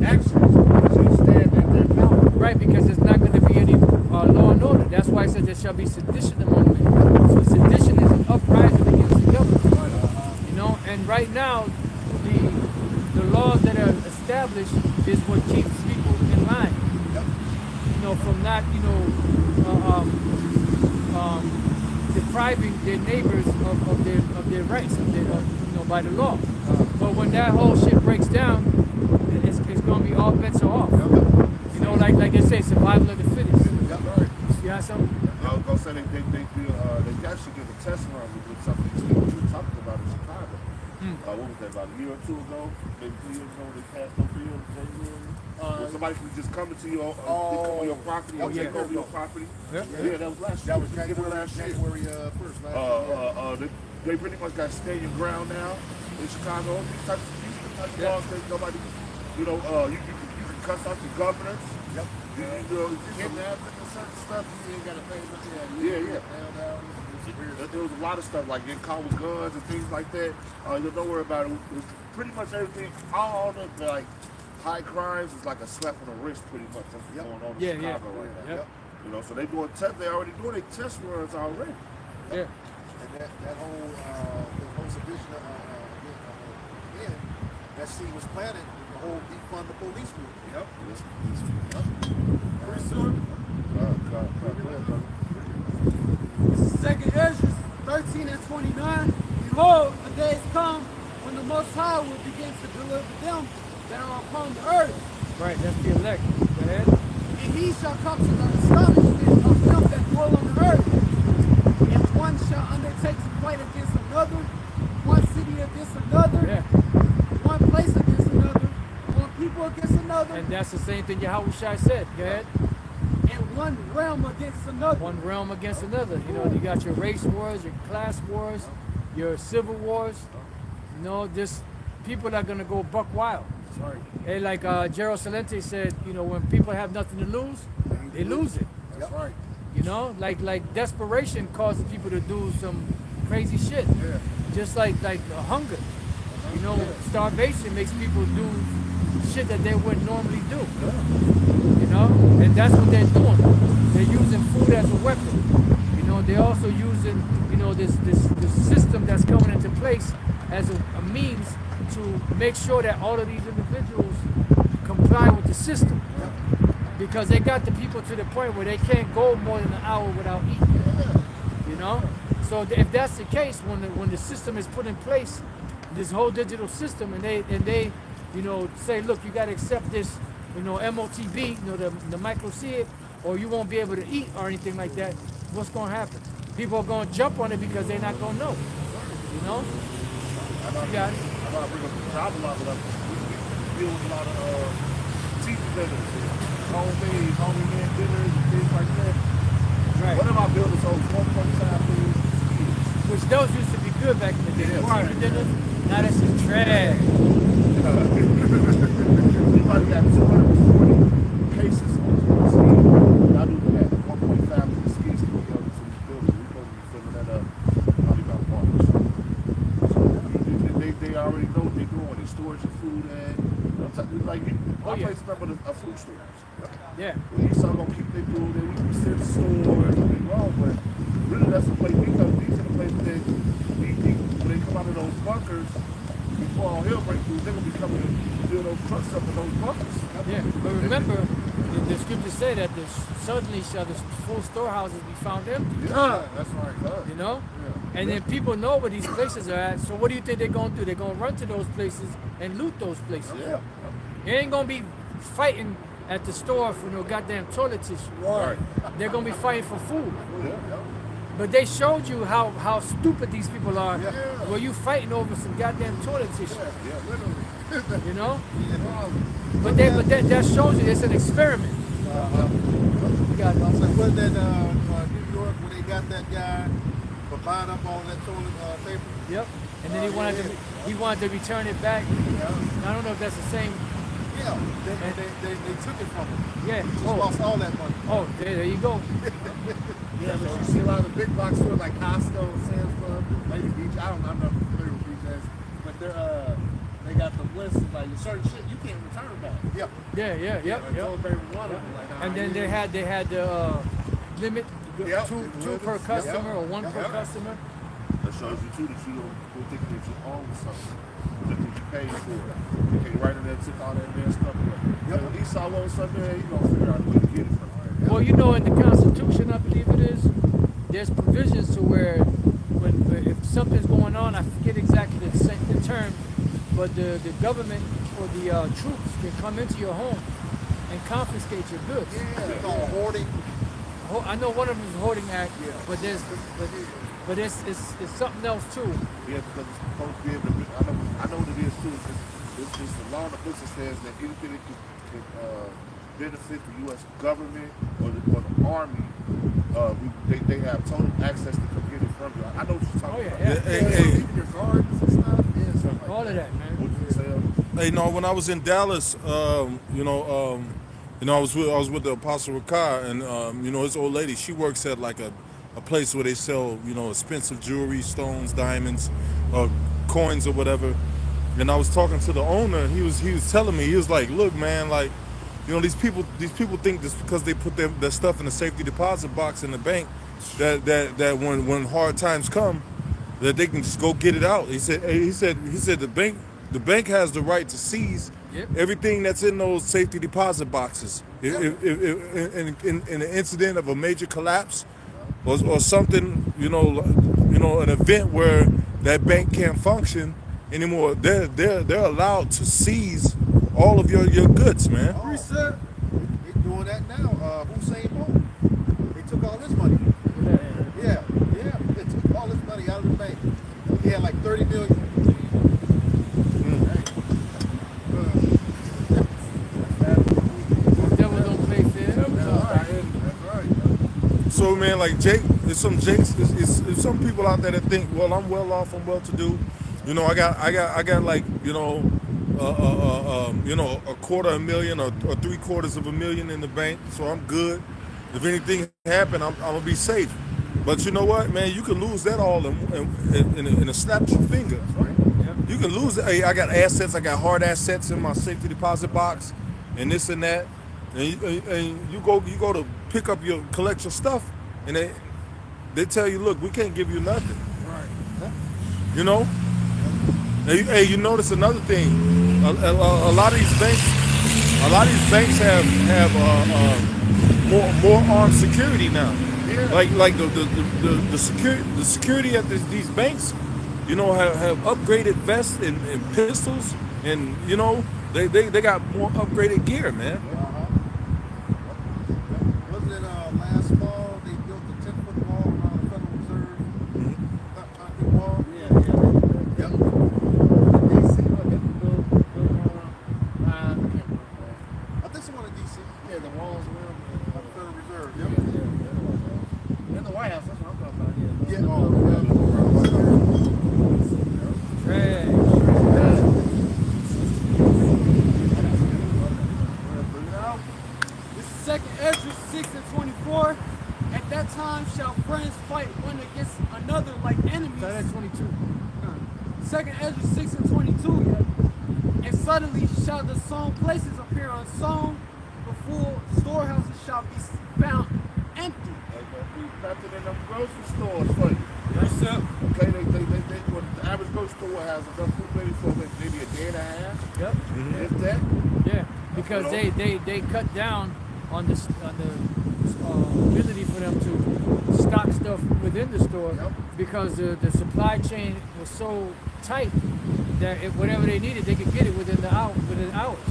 actions should stand in their power. Right, because there's not going to be any law and order. That's why it says there shall be sedition among men. So sedition is an uprising against the government. You know, and right now, the laws that are established is what keeps people in line. You know, from not, depriving their neighbors of their rights, by the law. But when that whole shit breaks down, it's going to be all bets are off. You know, like I say, survival of the fittest. You got something? I was gonna say they actually give a test run with something we were talking about in Chicago. What was that, about a year or two ago? Maybe 3 years ago, they passed no bill. Where somebody could just come into your, they come on your property or take over your property. Yeah, that was last year. That was January 1st. They pretty much got stadium ground now in Chicago. These types of laws that nobody, you can cuss out your governors. Yep. You kidnapping and certain stuff. You ain't got to pay nothing. Yeah. There was a lot of stuff like getting caught with guns and things like that. Don't worry about it. It's pretty much everything. All the like high crimes is like a slap on the wrist, pretty much. That's what's going on in Chicago right now. You know, so they already doing their test runs already. Yeah. And that whole sedition again, that seed was planted in the whole defund the police movement. Pretty soon. Second Ezra 13 and 29. Behold, the days come when the Most High will begin to deliver them that are upon the earth. Right, that's the elect. Go ahead. And he shall come to the astonishment of them that dwell on the earth. And one shall undertake to fight against another, one city against another, one place against another, one people against another. And that's the same thing Yahushua said. Go ahead. And one realm against another. One realm against another. You know, you got your race wars, your class wars, your civil wars. You know, just people are gonna go buck wild. Sorry. Hey, like Gerald Salente said, you know, when people have nothing to lose, they lose it. That's right. You know, like desperation causes people to do some crazy shit. Yeah. Just like hunger. You know, starvation makes people do shit that they wouldn't normally do. You know, and that's what they're doing. They're using food as a weapon. You know, they're also using, you know, this system that's coming into place as a means to make sure that all of these individuals comply with the system. Because they got the people to the point where they can't go more than an hour without eating. You know? So if that's the case, when the system is put in place, this whole digital system, and they you know, say, look, you gotta accept this, you know, MOTB, you know, the microseed, or you won't be able to eat or anything like that, what's gonna happen? People are gonna jump on it because they're not gonna know. You know? You got it. I'm gonna bring up the job a lot of them. We deal with a lot of TV dinners, homemade dinners and things like that. Right. One of my builders holds 1.5 million kids. Which those used to be good back in the day. Right. TV dinners, now that's some trash. We probably got 240 cases on the ski. Now do that. 1.5 million skis to be able to these buildings. We're supposed to be filling that up probably about March. So they already know what they're doing. They storage your food at. Like, my place is remember a food store. Yeah. Well, some gonna keep their food there. We can sit in the store and nothing wrong, but really that's the place these are the places that when they come out of those bunkers, before all hell breaks loose, they're gonna be coming to build those trucks up in those bunkers. Yeah, but remember, the scriptures say that suddenly shall the full storehouses be found empty. Yeah, that's right. You know? Yeah. And then people know where these places are at, so what do you think they're gonna do? They're gonna run to those places and loot those places. Yeah. They ain't gonna be fighting at the store for no goddamn toilet tissue. Right. They're gonna be fighting for food. Yeah. But they showed you how stupid these people are. Yeah. Where you fighting over some goddamn toilet tissue. Yeah, literally. You know? Yeah. But that shows you it's an experiment. You got I was like, was that New York where they got that guy for buying up all that toilet paper? Yep. And then he wanted to return it back. Yeah. I don't know if that's the same. Yeah. They took it from him. Yeah. Just Oh, lost all that money. there you go. Yeah, but you see a lot of the big box stores like Costco and Sam's Club, maybe Beach. I'm not familiar with Beach Ass, but they got the list of like certain shit you can't return back. Yep. Yeah. Like toilet paper, one of them. Like, And then they had the limit Yep. two per customer or one per Yep. customer. that shows you too that you don't go thinking that you own something. That you paid for it. You can't write in there and took all that damn stuff away. Yep. When Esau wants something, you gonna figure out a way to get it from her. Well, you know, in the Constitution, I believe it is, there's provisions to where if something's going on, I forget exactly the term, but the government or the troops can come into your home and confiscate your goods. Yeah. They call it hoarding. I know one of them is a hoarding act, Yeah. but it's something else too. Yeah, because it's supposed to be able to. I know what it is too. It's just the law in the books that says that anything that can benefit the U.S. government or the army, they have total access to come get it from you. I know what you're talking about. Yeah. Hey, Even your gardens and stuff. Yeah, stuff like All of that, man. What you sell? Hey, no, when I was in Dallas, I was with the Apostle Ricard, and his old lady, she works at like a place where they sell, expensive jewelry, stones, diamonds, coins or whatever. And I was talking to the owner, and he was telling me, he was like, look, man, like, these people think just because they put their stuff in a safety deposit box in the bank, that when hard times come, that they can just go get it out. He said the bank has the right to seize everything that's in those safety deposit boxes. If in an incident of a major collapse or something, an event where that bank can't function anymore, they're allowed to seize all of your goods, man. They're doing that now. Hussein Bolt. They took all his money. Yeah. They took all his money out of the bank. He had like 30 million. Devil don't play fair. That's right. So, man, like there's some people out there that think, well, I'm well off, I'm well to do. I got like, a $250,000 or $750,000 in the bank, so I'm good. If anything happen, I'm gonna be safe. But you know what, man? You can lose that all in a snap of your finger. You can lose it. Hey, I got assets. I got hard assets in my safety deposit box, and this and that. And you go to pick up collect your stuff, and they tell you, look, we can't give you nothing. Right. Hey, you notice another thing. A lot of these banks have more armed security now. Yeah. Like the security at these banks, have upgraded vests and pistols, and they got more upgraded gear, man. Wasn't it last fall they built a 10-foot wall around the Federal Reserve? Concrete wall? Yep. I think someone in D.C. Yeah, the walls around The Federal Reserve. Yep. in the White House. That's what I'm talking about. Yeah. This is 2nd Ezra 6:24. At that time shall friends fight one against another like enemies. Start at 22. 2nd Ezra 6:22. And suddenly shall the sown places appear unsown, the full storehouses shall be found empty. Nothing in them grocery stores for you. Yes, sir. Okay, what the average grocery store has enough food maybe for maybe a day and a half. Yep. If that. Yeah, because they cut down on the ability for them to stock stuff within the store because the supply chain was so tight that whatever they needed, they could get it within hours.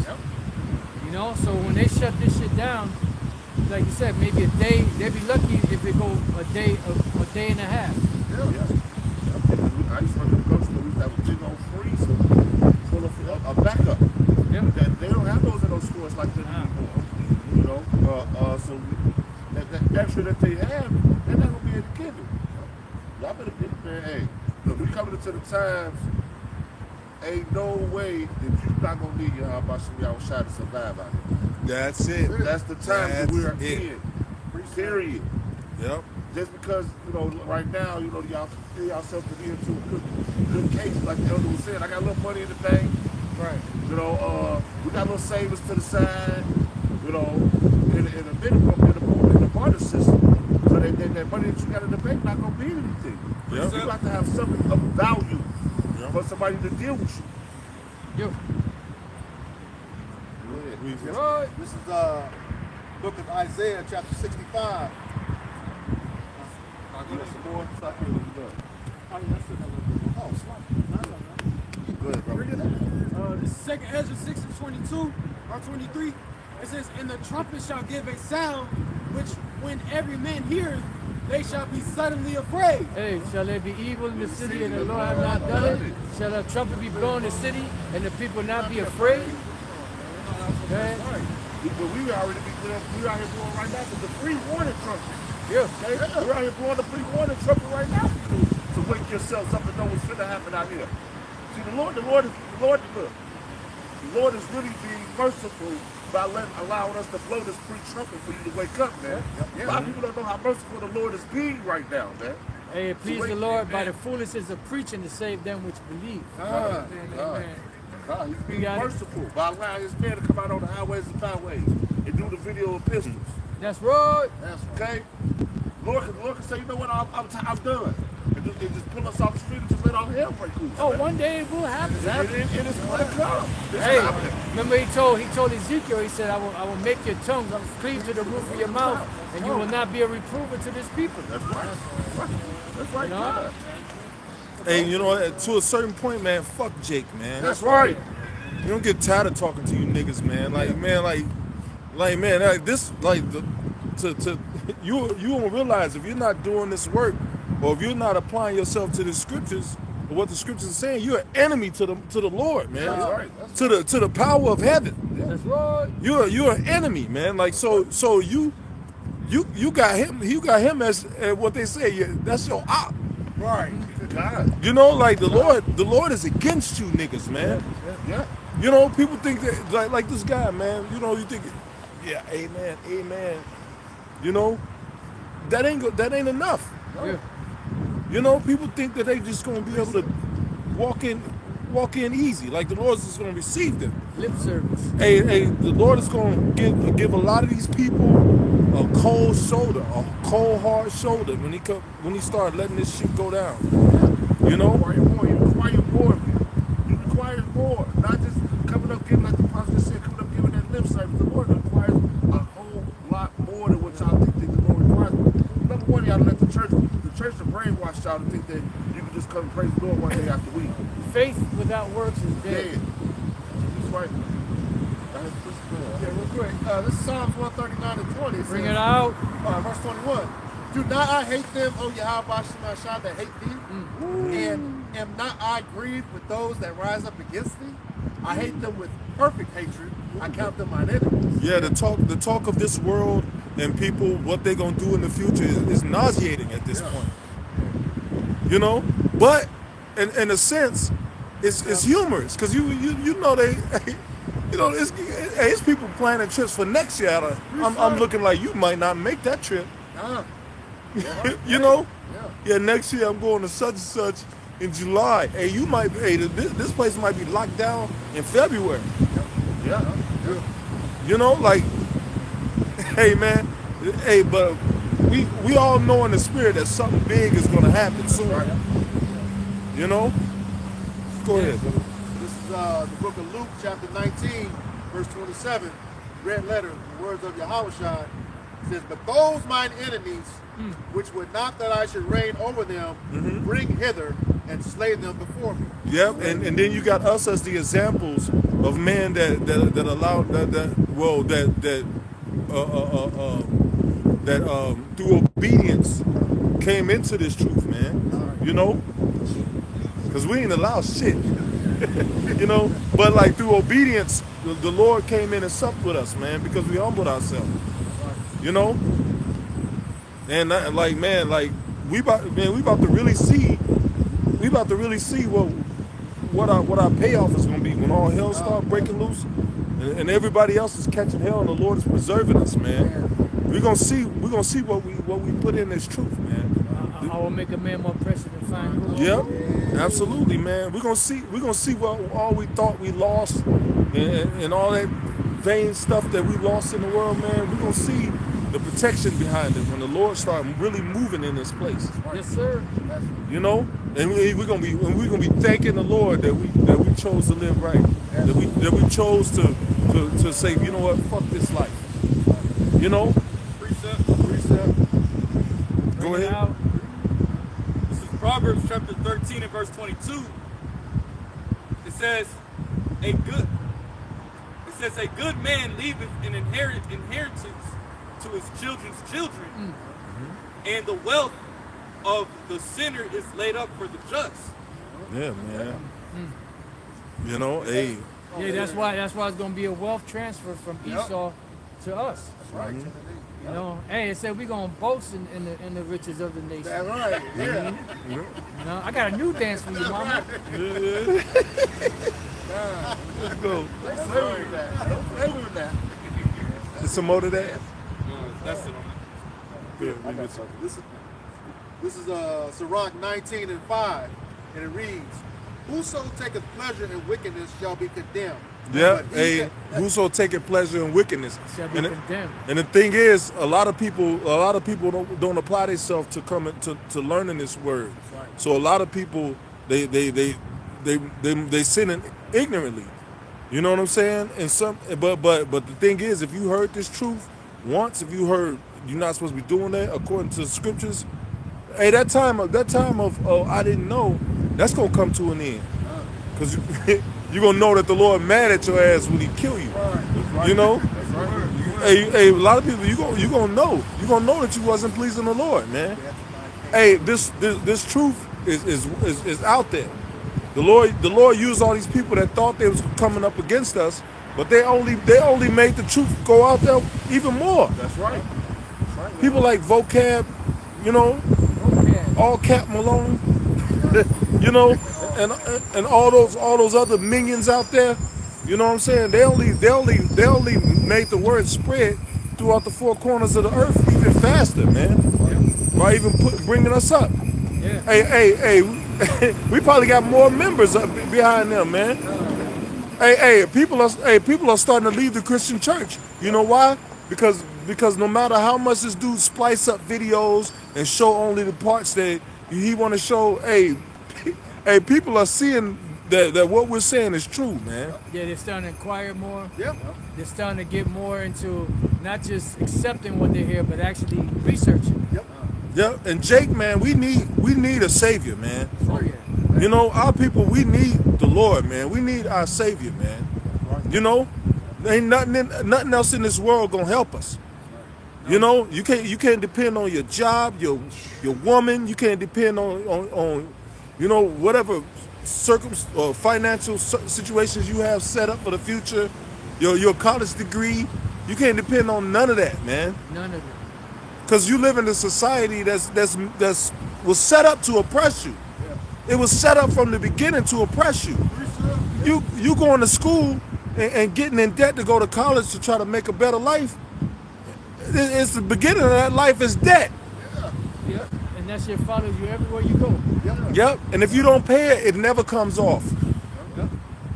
Yep. So when they shut this shit down, like you said, maybe a day, they'd be lucky if it go a day and a half. I used to run to the grocery store. We used to have a big old freezer. full of a backup. That they don't have those in those stores like that anymore. You know, so that extra that they have, they're not gonna be able to give it. Y'all better get it, man. Hey, look, we coming into the times. Ain't no way that you're not gonna need your y'all shot to survive out here. That's it. That's the time that we are in. Period. Yep. Just because, you know, right now, you know, y'all feel yourself to be into a good case, like the elder was saying. I got a little money in the bank. Right. You know, we got little savings to the side. You know, in a minimum, in the barter system. So that money that you got in the bank not gonna mean anything. Yep. You have to have something of value for somebody to deal with you. Yo. This is book of Isaiah, chapter 65. You want some more? Stop here. Oh, slap. Go ahead, bro. This is 2nd Ezra 6:22 or 23. It says, "And the trumpet shall give a sound, which when every man heareth, they shall be suddenly afraid." Hey, shall there be evil in the city and the Lord have not done it? Shall a trumpet be blown in the city and the people not be afraid? Okay. But we already we out here blowing right now with the pre-warning trumpet. Yeah. Okay? We're out here blowing the pre-warning trumpet right now for you to wake yourselves up and know what's going to happen out here. See, the Lord is really being merciful by allowing us to blow this pre-trumpet for you to wake up, man. A lot of people don't know how merciful the Lord is being right now, man. Hey, it please the Lord by the foolishness of preaching to save them which believe. He's being merciful by allowing his man to come out on the highways and byways and do the video epistles. That's right. That's okay. Lord can say, you know what, I'm done. And just pull us off the street and just let all hell break loose. Oh, one day it will happen. It is going to come. Hey, remember he told Ezekiel, he said, I will make your tongue cleave to the roof of your mouth, and you will not be a reprover to this people. That's right. That's right. You know? God. Hey, you know, to a certain point, man, fuck Jake, man. That's right. You don't get tired of talking to you niggas, man. Like, man, you don't realize if you're not doing this work, or if you're not applying yourself to the scriptures, or what the scriptures are saying, you're an enemy to the Lord, man. That's right. To the power of heaven. That's right. You're an enemy, man. Like so you got him. You got him as what they say. That's your op. Right. God. You know, like the Lord is against you niggas, man. Yeah. You know, people think that like this guy, man. You know, you think, yeah, amen. You know, that ain't enough. Yeah. You know, people think that they just gonna be able to walk in easy, like the Lord's just gonna receive them. Lip service. Hey, the Lord is gonna give a lot of these people a cold shoulder, a cold hard shoulder when he start letting this shit go down. You know? You require more of you. You require more. Not just coming up giving, like the pastor just said, coming up giving that lip service. The Lord requires a whole lot more than what y'all think the Lord requires. Number one, y'all let the church to brainwash y'all to think that you can just come and praise the Lord one day after week. Faith without works is dead. That's right. Yeah, real quick. This is Psalms 139 and 20. Bring it out. Verse 21. Do not I hate them, O Yahweh Shemashah, that hate thee? And am not I grieved with those that rise up against thee? I hate them with perfect hatred. I count them mine enemies. Yeah, the talk of this world and people, what they're gonna do in the future is nauseating at this point. You know, but in a sense, it's humorous because you know they, you know, it's people planning trips for next year. I'm looking like you might not make that trip. You know, yeah, next year I'm going to such and such in July. Hey, you might. Hey, this place might be locked down in February. Yeah. You know, like, hey man, hey, but we all know in the spirit that something big is gonna happen soon. You know? Go ahead. This is the book of Luke, chapter 19, verse 27. Red letter, the words of Yahushua. It says, but those mine enemies, which would not that I should reign over them, bring hither and slay them before me. Yep, and then you got us as the examples of men that allowed that through obedience came into this truth, man. You know, because we ain't allowed shit. You know, but like through obedience, the Lord came in and supped with us, man, because we humbled ourselves. You know, and like man, like we about to really see, what our payoff is gonna be when all hell start breaking loose, and everybody else is catching hell, and the Lord is preserving us, man. We're gonna see what we put in as truth, man. I will make a man more precious than fine gold. Yep, absolutely, man. We're gonna see what all we thought we lost, and all that vain stuff that we lost in the world, man. We're gonna see the protection behind it when the Lord starts really moving in this place. Yes, sir. You know, and we're gonna be thanking the Lord that we chose to live right, that we chose to say, you know what, fuck this life. You know. Precept. Go ahead. Out. This is Proverbs chapter 13 and verse 22. It says, a good man leaveth an inheritance to his children's children, and the wealth of the sinner is laid up for the just. Yeah, man. You know, hey. Yeah, that's why it's gonna be a wealth transfer from Esau to us. That's right. You know, hey, it said we're gonna boast in the riches of the nation. That's right. Yeah. You know, I got a new dance for you, mama. Let's go. Don't play with that. Don't play with that. There's some more to that. That's it. This is Sirach 19 and 5, and it reads, "Whoso taketh pleasure in wickedness shall be condemned." Yeah, But he hey, that- whoso taketh pleasure in wickedness. Shall be And, condemned. and the thing is, a lot of people don't apply themselves to coming to learning this word. So a lot of people they sin ignorantly. You know what I'm saying? And but the thing is, if you heard this truth once, if you heard you're not supposed to be doing that according to the scriptures, hey, that time of I didn't know, that's gonna come to an end. Cause you're gonna know that the Lord mad at your ass when He kill you. You know? Hey, a lot of people you gonna know that you wasn't pleasing the Lord, man. Hey, this truth is out there. The Lord used all these people that thought they was coming up against us, but they only made the truth go out there even more. That's right. People like Vocab, you know, all Cap Malone, you know, and all those other minions out there. You know what I'm saying? They only made the word spread throughout the four corners of the earth even faster, man. By even bringing us up. Yeah. Hey, we probably got more members up behind them, man. Hey, people are starting to leave the Christian church. You know why? Because no matter how much this dude splice up videos and show only the parts that he want to show, hey, people are seeing that what we're saying is true, man. Yeah, they're starting to inquire more. Yep. They're starting to get more into not just accepting what they hear, but actually researching. Yep. Yeah, and Jake, man, we need a savior, man. Oh yeah. You know, our people, we need the Lord, man. We need our savior, man. You know, there ain't nothing else in this world gonna help us. You know, you can't depend on your job, your woman. You can't depend on you know, whatever financial situations you have set up for the future. Your college degree. You can't depend on none of that, man. None of it. Because you live in a society that's was set up to oppress you. It was set up from the beginning to oppress you. You going to school and getting in debt to go to college to try to make a better life. It's the beginning of that life is debt. Yep. And that shit follows you everywhere you go. Yep. And if you don't pay it, it never comes off.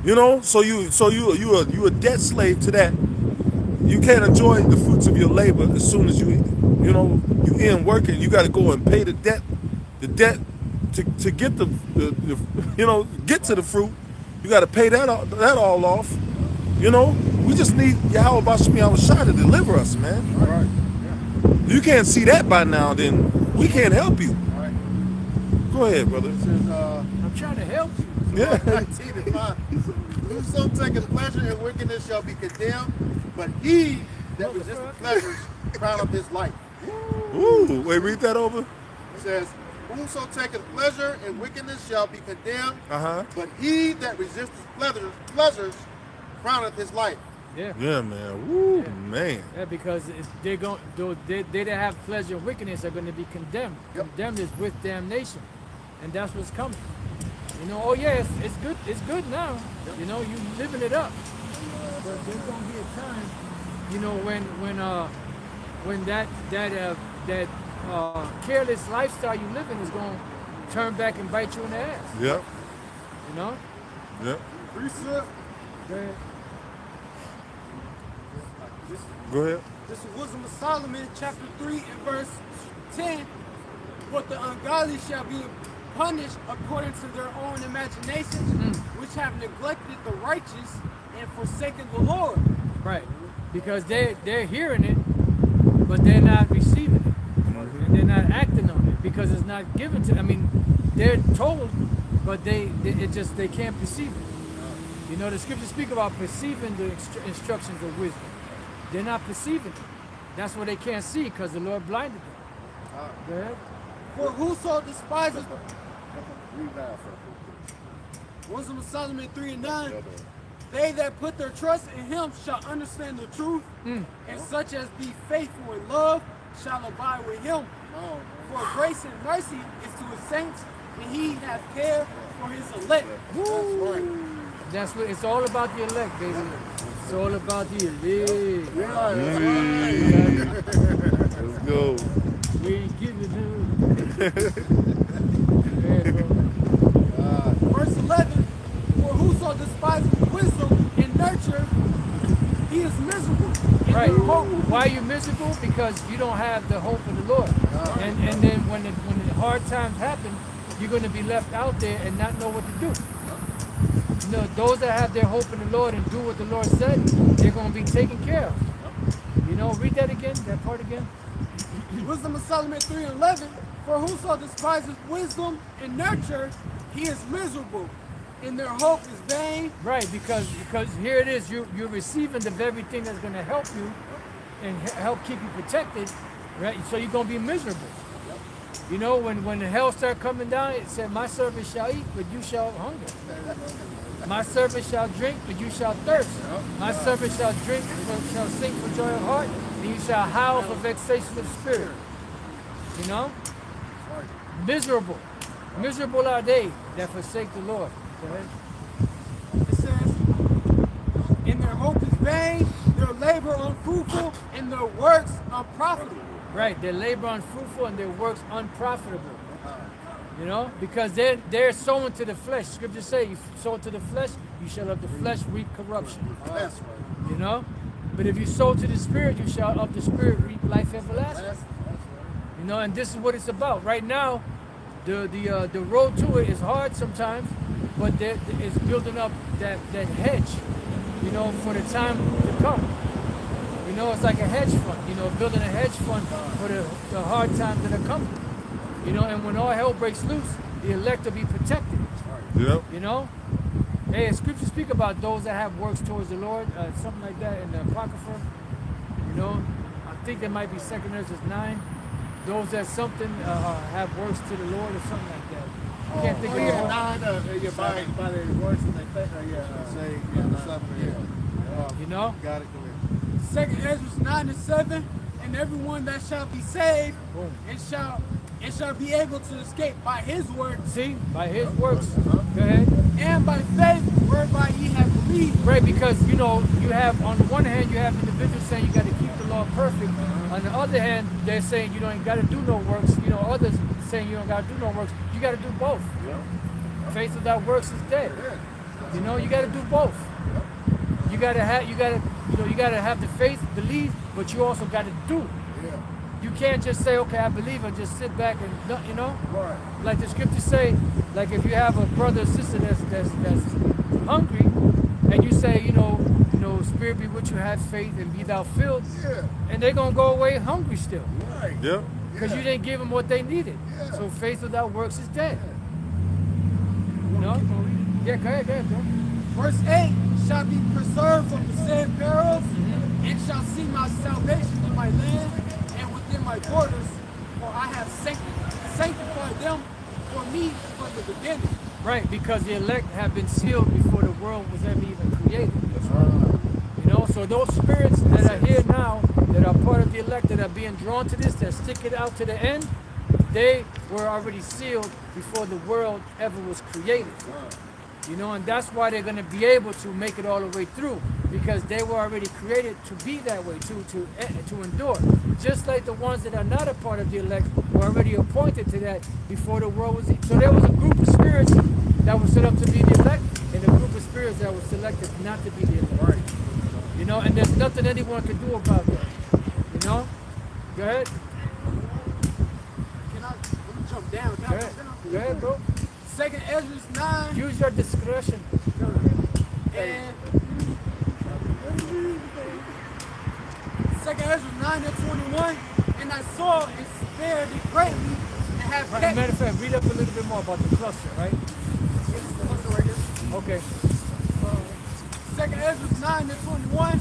You know, so you a debt slave to that. You can't enjoy the fruits of your labor as soon as you in working. You got to go and pay the debt to get the get to the fruit. You got to pay that all off. You know, we just need Yahweh Bashmi Shah to deliver us, man. All right. You can't see that by now, then we can't help you. All right. Go ahead, brother. It says, I'm trying to help you. Yeah. 19 and 5. Whoso taketh pleasure in wickedness shall be condemned, but he that resisteth pleasures crown up his life. Ooh, wait, read that over. It says, whoso taketh pleasure in wickedness shall be condemned. Uh-huh. But he that resisteth pleasures crowneth his life. Yeah. Yeah, man. Woo, man. Yeah, because they're going, they that have pleasure in wickedness are going to be condemned. Yep. Condemned is with damnation, and that's what's coming. You know, oh yeah, it's good. It's good now. You know, you living it up. But there's going to be a time, you know, when that careless lifestyle you live in is going to turn back and bite you in the ass. Yep. You know. Yep. Precept. Go ahead. This is Wisdom of Solomon, chapter 3 and verse 10. But the ungodly shall be punished according to their own imaginations, which have neglected the righteous and forsaken the Lord. Right, because they're hearing it, but they're not receiving it, and they're not acting on it because it's not given to. I mean, they're told, but they can't perceive it. You know, the scriptures speak about perceiving the instructions of wisdom. They're not perceiving it. That's what they can't see because the Lord blinded them. Go ahead. For whoso despises Read now, Wisdom of Solomon 3 and 9, they that put their trust in him shall understand the truth, and such as be faithful in love shall abide with him. For grace and mercy is to his saints, and he hath care for his elect. That's what it's all about. The elect, baby. It's all about the elect. Let's go. We ain't giving them. Verse 11, for whoso despises wisdom and nurture, he is miserable. And Right. their hope Why are you miserable? Because you don't have the hope of the Lord. And then when the hard times happen, you're going to be left out there and not know what to do. You know, those that have their hope in the Lord and do what the Lord said, they're going to be taken care of. You know, read that again, that part again. Wisdom of Solomon 3 and 11, for whoso despises wisdom and nurture, he is miserable, and their hope is vain. Right, because here it is, you're receiving the very thing that's going to help you and help keep you protected, right? So you're going to be miserable. You know, when the hell start coming down, it said, my servant shall eat, but you shall hunger. My servant shall drink, but you shall thirst. My servant shall drink, shall sing for joy of heart, and you shall howl for vexation of spirit. You know? Miserable. Miserable are they that forsake the Lord. Go ahead. It says, and their hope is vain, their labor unfruitful, and their works unprofitable. Right, their labor unfruitful and their works unprofitable. You know, because they're sowing to the flesh. Scriptures say, you sow to the flesh, you shall of the flesh reap corruption. That's right. You know, but if you sow to the spirit, you shall of the spirit reap life everlasting. You know, and this is what it's about. Right now, the road to it is hard sometimes, but it's building up that hedge, you know, for the time to come. You know, it's like a hedge fund, you know, building a hedge fund for the hard times that are coming. You know, and when all hell breaks loose, the elect will be protected. Yep. You know? Hey, scriptures speak about those that have works towards the Lord, something like that in the Apocrypha. You know, I think there might be 2 Ezra 9. Those that something have works to the Lord or something like that. I can't think of it. By the words and they say, You know? got it. Go 2 Ezra 9 and 7, and everyone that shall be saved, Boom. and shall be able to escape by his works, See? By his works. Go ahead. and by faith whereby ye have believed. Right, because, you know, you have, on the one hand, you have individuals saying you got to keep the law perfect. On the other hand, they're saying you don't got to do no works. You know, others saying you don't got to do no works. You got to do both. Faith without works is dead. You know, you got to do both. You got to have the faith, believe, but you also got to do. You can't just say, okay, I believe, and just sit back and, you know, like the scriptures say, like if you have a brother or sister that's hungry, and you say, you know, spirit be with you, have faith, and be thou filled, and they're gonna go away hungry still, Yep. because you didn't give them what they needed. So faith without works is dead. You know? Yeah, go ahead, bro. Verse 8, shall be preserved from the said perils, and shall see my salvation in my land and within my borders, for I have sanctified them for me from the beginning. Right, because the elect have been sealed before the world was ever even created. You know, so those spirits that are here now, that are part of the elect, that are being drawn to this, that stick it out to the end, they were already sealed before the world ever was created. You know, and that's why they're going to be able to make it all the way through, because they were already created to be that way, to endure. Just like the ones that are not a part of the elect were already appointed to that before the world was. So there was a group of spirits that was set up to be the elect, and a group of spirits that was selected not to be the elect. You know, and there's nothing anyone can do about that. You know? Go ahead. Can I let me jump down? Go ahead. Go ahead, bro. Second Ezra 9 Use your discretion. and Second Ezra 9 and 21, and I saw and spared it greatly and have Right, kept matter of fact, read up a little bit more about the cluster, right? Okay. Second Ezra 9 and 21,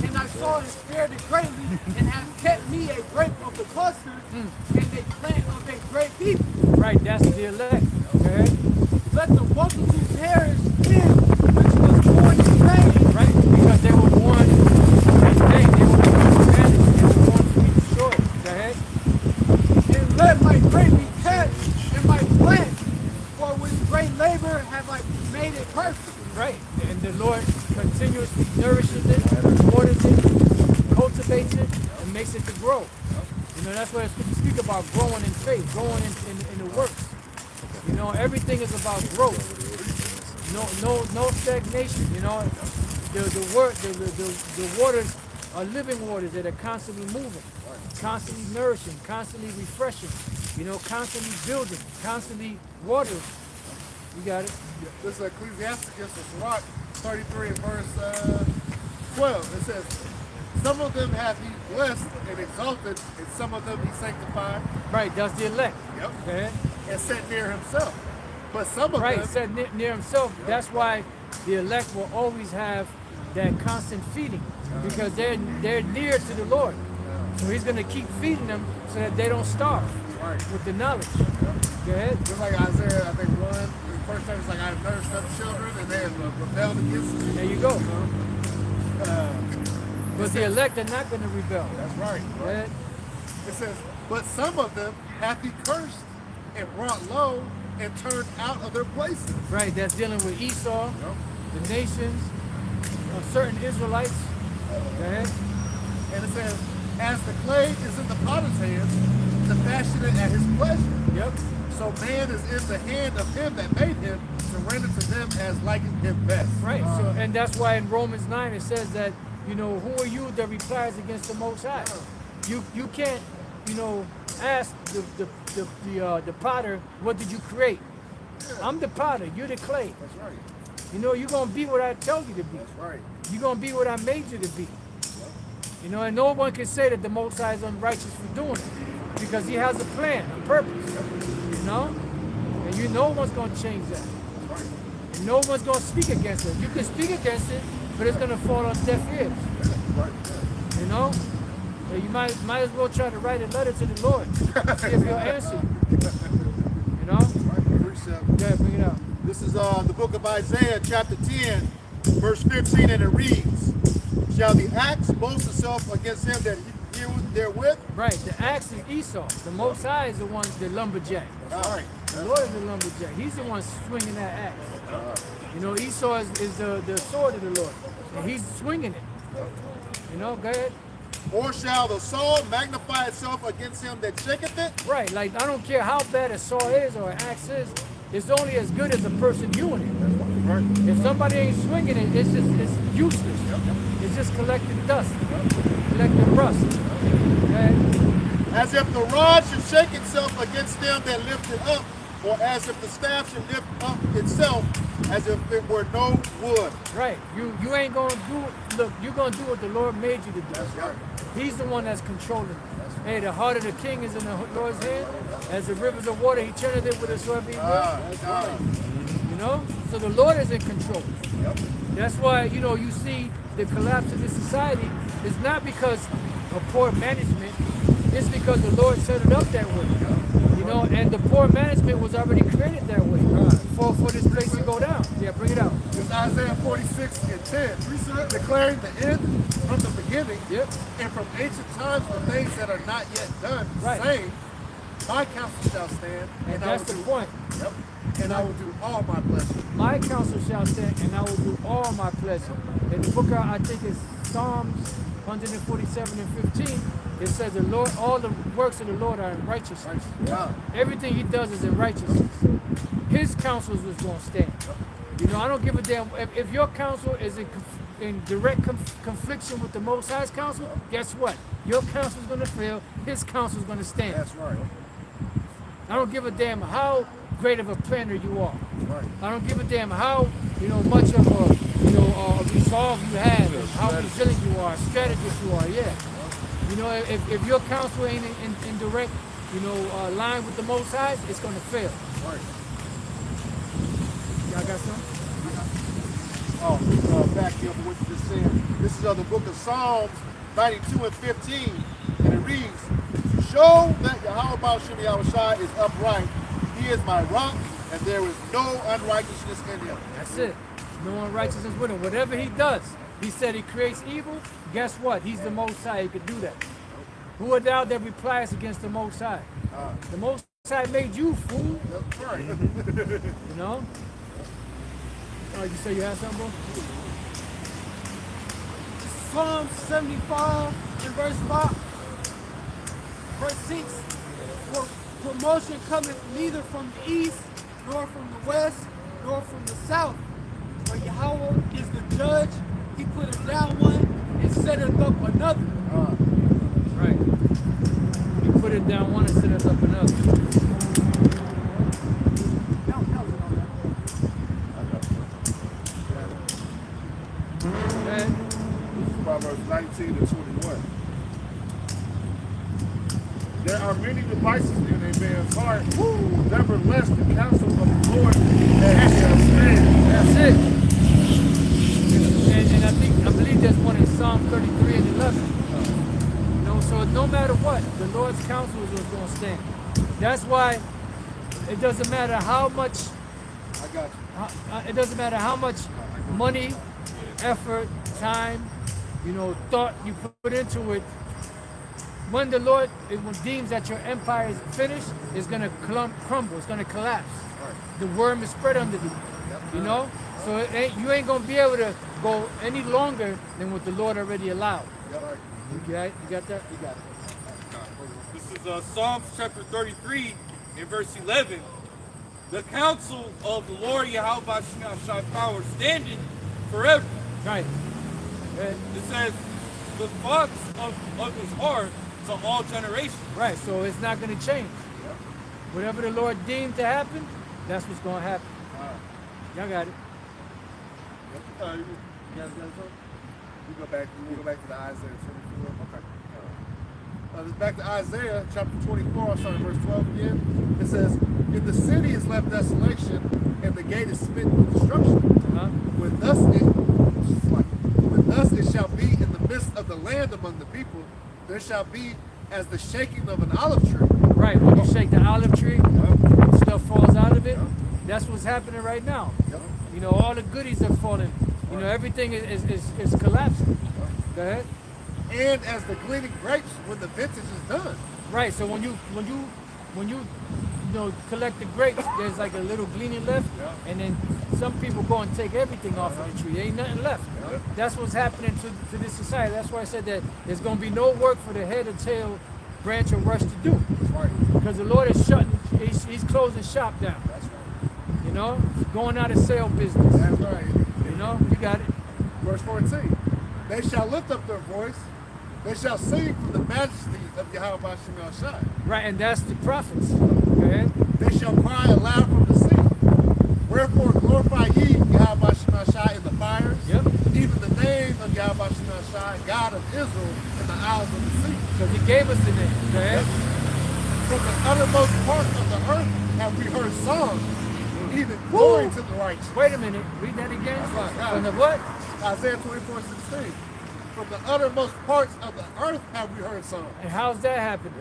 and I saw and spared it greatly and have kept me a grape of the cluster and a plant of a great people. Right, that's the elect. Okay. Let the multitude perish him which was born in vain. Right, because they were born in vain. They were born to vanish. They were born to be destroyed. Go ahead. And let my grape be kept and my plant, for with great labor have I made it perfect. Right, and the Lord continuously nourishes it, waters it, cultivates it, and makes it to grow. You know, that's why we speak about growing in faith, growing in the works. You know, everything is about growth. No stagnation. You know, the waters are living waters that are constantly moving, constantly nourishing, constantly refreshing. You know, constantly building, constantly watering. You got it. This is Ecclesiasticus, Sirach 33 and verse 12. It says, some of them hath he blessed and exalted, and some of them he sanctified. Right, that's the elect. Yep. Go ahead. And set near himself. But some of Right, them, set near himself. That's why the elect will always have that constant feeding, because they're near to the Lord. So he's going to keep feeding them so that they don't starve with the knowledge. Go ahead. just like Isaiah, I think the first time it's like, I've nursed up children and they have rebelled against me. There you go. But the elect are not going to rebel. That's right. Go ahead. It says, but some of them hath he cursed and brought low and turned out of their places. Right, that's dealing with Esau, the nations, certain Israelites. Go ahead. And it says, as the clay is in the potter's hand, to fashion it at his pleasure. Yep. So man is in the hand of him that made him, to render to them as liking him best. Right. So, and that's why in Romans 9 it says that, you know, who are you that replies against the Most High? You can't, you know, ask the potter, what did you create? I'm the potter, you're the clay. That's right. You know, you're gonna be what I tell you to be. That's right. You're gonna be what I made you to be. You know, and no one can say that the Most High is unrighteous for doing it, because he has a plan, a purpose. You know? And no one's gonna change that. And no one's gonna speak against it. You can speak against it, but it's gonna fall on deaf ears. You know? So you might as well try to write a letter to the Lord. See if he'll answer you. You know? Yeah, bring it out. This is the book of Isaiah, chapter 10, verse 15, and it reads, shall the axe boast itself against him that heareth therewith? Right, the axe is Esau. The Most High is the one, the lumberjack. All right. The Lord is the lumberjack. He's the one swinging that axe. You know, Esau is the sword of the Lord, and he's swinging it. You know, go ahead. Or shall the sword magnify itself against him that shaketh it? Right, like I don't care how bad a saw is or an axe is, it's only as good as the person viewing it. If somebody ain't swinging it, it's useless. It's just collecting dust, collecting rust. Okay? As if the rod should shake itself against them that lift it up, or as if the staff should lift up itself, as if it were no wood. Right, you ain't gonna do. Look, you're gonna do what the Lord made you to do. That's right. He's the one that's controlling it. Hey, the heart of the king is in the Lord's hand. As the rivers of water, he turneth it with his whoever he will. You know? So the Lord is in control. That's why, you know, you see the collapse of this society is not because of poor management. It's because the Lord set it up that way. You know, and the poor management was already created that way for this place to go down. Yeah, bring it out. It's Isaiah 46 and 10, declaring the end from the beginning, Yep. and from ancient times the things that are not yet done, Right. saying, my counsel shall stand, And I that's will the do, point. Yep, and I will do all my pleasure. My counsel shall stand, and I will do all my pleasure. In the book, I think it's Psalms 147 and 15, it says the Lord, all the works of the Lord are in righteousness. Everything he does is in righteousness. His counsel is going to stand. You know, I don't give a damn if your counsel is in direct confliction with the Most High's counsel. Guess what? Your counsel is going to fail. His counsel is going to stand. That's right. I don't give a damn how great of a planner you are. Right. I don't give a damn how much of a resolve you have, and how resilient you are, strategist you are. Yeah. You know, if your counsel ain't in direct, line with the Most High, it's going to fail. Right. Y'all got something? Back here for what you just said. This is of the book of Psalms 92 and 15, and it reads, to show that Yahweh Shem Yahushai is upright, he is my rock, and there is no unrighteousness in him. That's it. No unrighteousness with him. Whatever he does, he said he creates evil. Guess what? He's the Most High. He could do that. Who are thou that replies against the Most High? The Most High made you, fool. That's right. You know? You say you had something, bro? Psalm 75 and verse 5. Verse 6. For promotion cometh neither from the east, nor from the west, nor from the south. For Yahweh is the judge. He putteth down one and setteth up another. Right. He put it down one and set it up another. And Proverbs 19 to 21. There are many devices in a man's heart. Nevertheless, the counsel of the Lord that shall stand. that's it. And I believe there's one in Psalm 33 and 11. So no matter what, the Lord's counsel is going to stand. That's why it doesn't matter how much. I got you. It doesn't matter how much money, effort, time, thought you put into it. When the Lord deems that your empire is finished, it's going to crumble. It's going to collapse. Right. The worm is spread underneath. So you ain't going to be able to go any longer than what the Lord already allowed. Right. You got that? You got it. This is Psalms chapter 33 and verse 11. The counsel of the Lord Yahweh shall power standing forever. Right. It says, the thoughts of his heart to all generations. Right. So it's not going to change. Whatever the Lord deemed to happen, that's what's going to happen. Y'all got it. You guys got something? We go back to the Isaiah 24. Okay. Back to Isaiah chapter 24. I'll start at verse 12 again. It says, if the city is left desolation and the gate is smitten with destruction, when thus it shall be in the midst of the land among the people, there shall be as the shaking of an olive tree. Right. When you shake the olive tree, stuff falls out of it. That's what's happening right now. All the goodies are falling. Everything is collapsing. Go ahead. And as the gleaning grapes when the vintage is done. Right. So when you collect the grapes, there's like a little gleaning left, and then some people go and take everything off of the tree. There ain't nothing left. That's what's happening to this society. That's why I said that there's going to be no work for the head or tail, branch or rush to do. Because the Lord is shutting. He's closing shop down. That's right. Going out of sale business. That's right. You got it. Verse 14. They shall lift up their voice. They shall sing from the majesty of Yahweh Shem Yahushai. Right, and that's the prophets. Go ahead. They shall cry aloud from the sea. Wherefore glorify ye Yahweh Shem Yahushai in the fires. Yep. Even the name of Yahweh Shem Yahushai, God of Israel, in the isles of the sea. Because he gave us the name. Go ahead. From the uttermost parts of the earth have we heard songs, even glory to the righteous. Wait a minute. Read that again. That's right. From the what? Isaiah 24:16. From the uttermost parts of the earth have we heard songs. And how's that happening?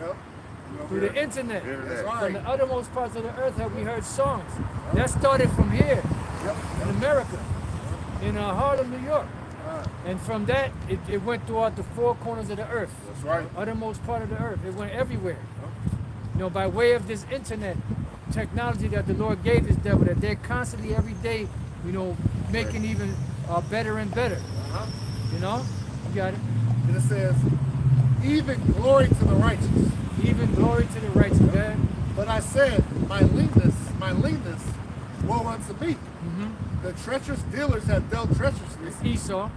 through the internet. Internet. From the uttermost parts of the earth have we heard songs. That started from here in America, in Harlem, New York. And from that, it went throughout the four corners of the earth. That's right. Uttermost part of the earth. It went everywhere. You know, by way of this internet technology that the Lord gave His devil, that they're constantly, every day, you know, making even better and better. You know? You got it. And it says, even glory to the righteous. Even glory to the righteous, man. But I said, my leanness, woe unto me. The treacherous dealers have dealt treacherously. It's Esau.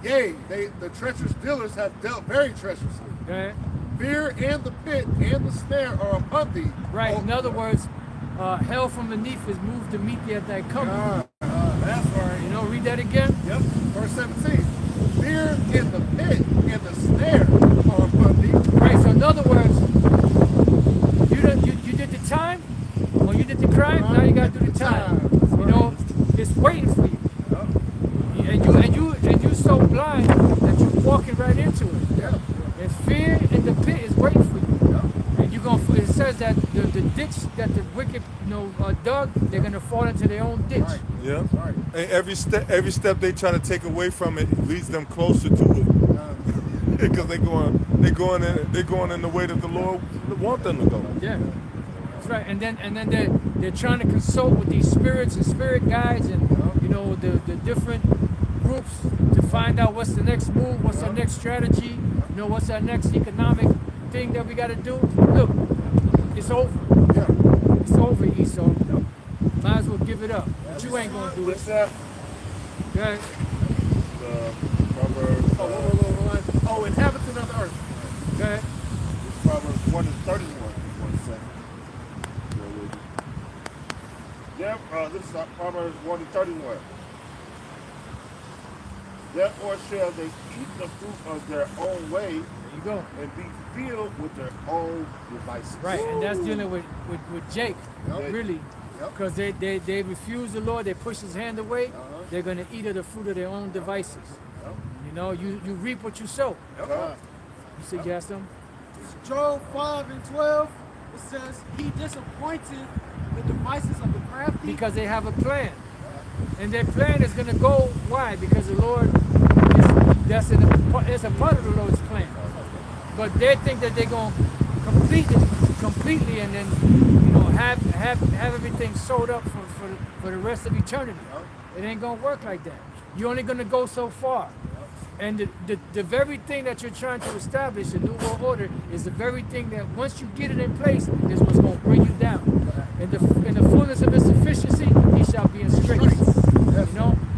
Yea, the treacherous dealers have dealt very treacherously. Right? Fear and the pit and the snare are upon thee. Right. O- In other words, hell from beneath is moved to meet thee at thy coming. That's right. You know, read that again. Yep. Verse 17. Fear and the pit and the snare are upon thee. Right. So in other words, you did the time, or you did the crime. Now you got to do the time. You know, it's waiting for you. And you so blind that you're walking right into it. Yeah. And fear in the pit is waiting for you. And you're gonna. It says that the ditch that the wicked, dug, they're gonna fall into their own ditch. Right. Yeah. Right. And every step they try to take away from it leads them closer to it. Because they're going in the way that the Lord want them to go. Yeah, that's right. And then they're trying to consult with these spirits and spirit guides and the different groups to find out what's the next move, what's our next strategy, what's our next economic thing that we got to do. Look, it's over. Yeah. It's over, Esau. Might as well give it up. But you ain't gonna do it. What's that? Okay. Proverbs. Oh, inhabitant of the earth. Okay. Proverbs 1 and 31. 1 second. Yeah, this is Proverbs 1 and 31. Therefore shall they eat the fruit of their own way There you go. and be filled with their own devices. Right, and that's dealing with Jake, Yep. really. Yep. Because they refuse the Lord, they push his hand away, they're going to eat of the fruit of their own devices. You reap what you sow. Yep. You see, you have some? Job 5 and 12, it says, He disappointed the devices of the crafty. Because they have a plan. And their plan is going to go, why? Because the Lord, it's a part of the Lord's plan. But they think that they're going to complete it completely and then, have everything sold up for the rest of eternity. It ain't going to work like that. You're only going to go so far. And the very thing that you're trying to establish, the New World Order, is the very thing that once you get it in place, is what's going to bring you down. In the fullness of his sufficiency, he shall be in straits.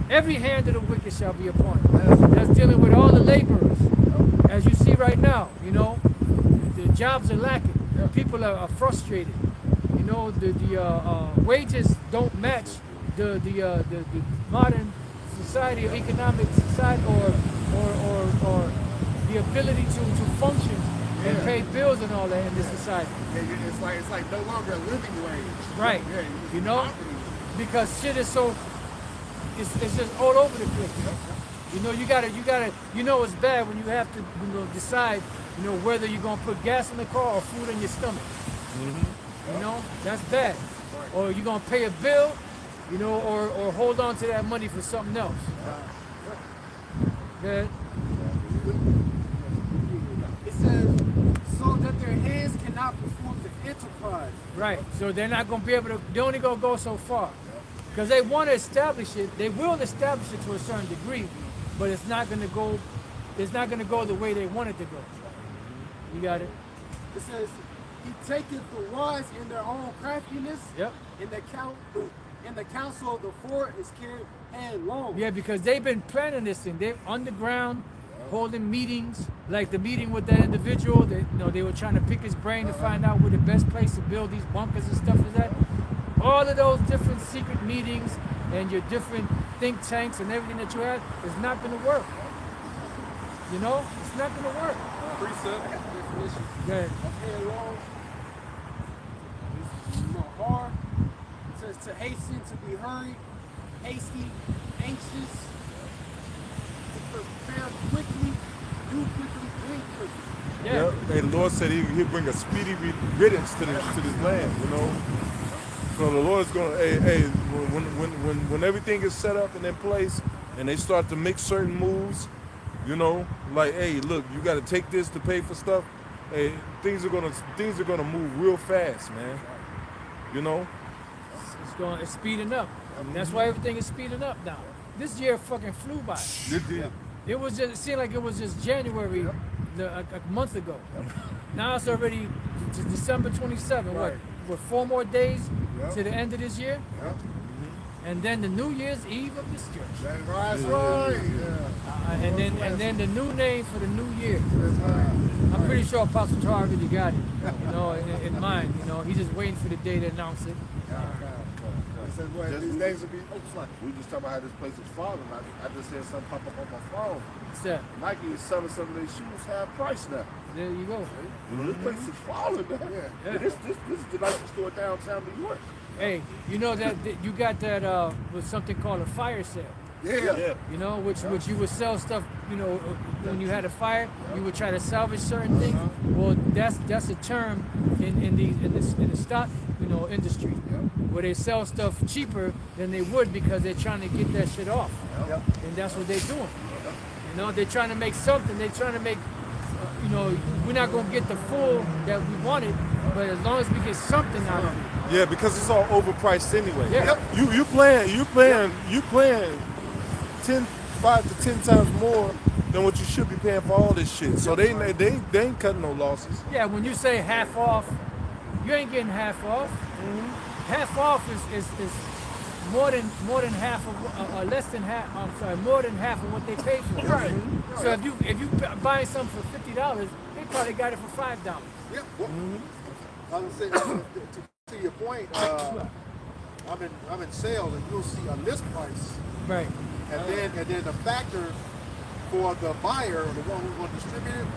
Every hand of the wicked shall be upon him. That's dealing with all the laborers. As you see right now, the jobs are lacking. People are frustrated. The wages don't match the modern society or economic society or the ability to function and pay bills and all that in this society. It's like no longer a living wage. Right. Yeah, Because shit is so it's just all over the place. You gotta it's bad when you have to decide whether you're gonna put gas in the car or food in your stomach. That's bad. Or you're gonna pay a bill, or hold on to that money for something else. Good. It says, so that their hands cannot perform the enterprise. Right. So they're not gonna be able to. They're only gonna go so far. Because they want to establish it. They will establish it to a certain degree, but it's not gonna go. It's not gonna go the way they want it to go. You got it. It says, He taketh the wise in their own craftiness. Yep. In the counsel of the fort is carried headlong. Yeah, because they've been planning this thing. They're underground, holding meetings, like the meeting with that individual. They were trying to pick his brain to find out where the best place to build these bunkers and stuff is at. All of those different secret meetings and your different think tanks and everything that you have is not going to work. It's not going to work. Precept. Definition Yeah. of headlong. Hard. It says to hasten, to be hurried, hasty, anxious, to prepare quickly, do quickly, week. Yeah. Yeah. And the Lord said he'll bring a speedy riddance to this land, you know. So the Lord's going to, when everything is set up and in place and they start to make certain moves, you know, like, hey, look, you got to take this to pay for stuff. Hey, things are gonna move real fast, man. You know. It's speeding up. That's why everything is speeding up now. This year fucking flew by. It seemed like it was just January a month ago. Now it's already December 27. Right. What 4 more days Yep. to the end of this year? Yep. And then the New Year's Eve of this year. That's right. Yeah. And then the new name for the new year. That's right. I'm pretty sure Apostle Tar already got it, you know, in mind. You know, he's just waiting for the day to announce it. He said, well, these days will be. We just talking about how this place is falling. I just had something pop up on my phone. What's that? Nike is selling some of their shoes half price now. There you go. You know, this place is falling now. Yeah. This is the Nike store downtown New York. Hey, you know that you got that with something called a fire sale. Yeah. You know, which you would sell stuff. You know, when you had a fire, you would try to salvage certain things. Well, that's a term in the stock industry, where they sell stuff cheaper than they would because they're trying to get that shit off. And that's what they're doing. You know, they're trying to make something. They're trying to make. We're not gonna get the full that we wanted, but as long as we get something out of it. Yeah, because it's all overpriced anyway. Yeah. You playing 5 to 10 times more than what you should be paying for all this shit. So they ain't cutting no losses. Yeah, when you say half off, you ain't getting half off. Half off is more than half of, or less than half. I'm sorry, more than half of what they paid for. Right. So if you buying something for $50, they probably got it for $5. Yeah. Well, I was saying, to your point, I'm in sales, and you'll see a list price, Right. and then the factor for the buyer, or the one who's going to distribute it,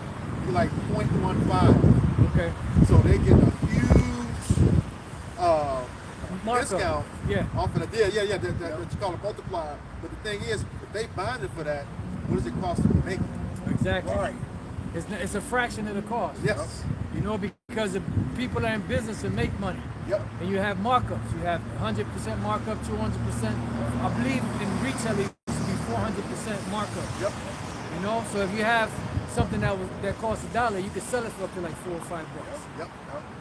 be like 0.15. Okay. So they get a huge Markup. discount Yeah. off of the deal. Yeah. That you call a multiplier. But the thing is, if they bind it for that, what does it cost them to make it? Exactly. Right. It's a fraction of the cost. Yes. You know, because the people are in business to make money. Yep. And you have markups. You have 100% markup, 200%. I believe in retail it used to be 400% markup. Yep. You know, so if you have something that costs $1, you can sell it for up to like $4 or $5. Yep.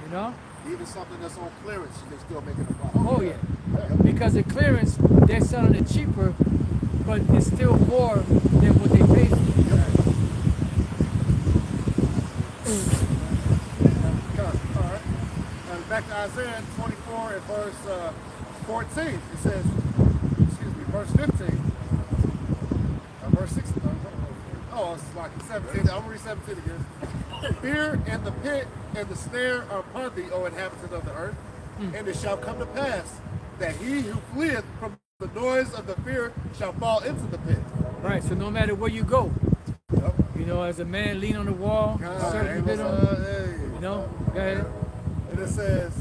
You know? Even something that's on clearance, they're still making a profit. Oh yeah. Because the clearance, they're selling it cheaper, but it's still more than what they paid for. All right. And back to Isaiah 24 and verse 14. It says, verse 15. Verse 16. Oh, it's like 17. I'm going to read 17 again. Fear and the pit and the snare are upon thee, O inhabitant of the earth. And it shall come to pass that he who fleeth from the noise of the fear shall fall into the pit. Right, so no matter where you go, Yep. you know, as a man lean on the wall, certain bit on, you know, go ahead. And it says,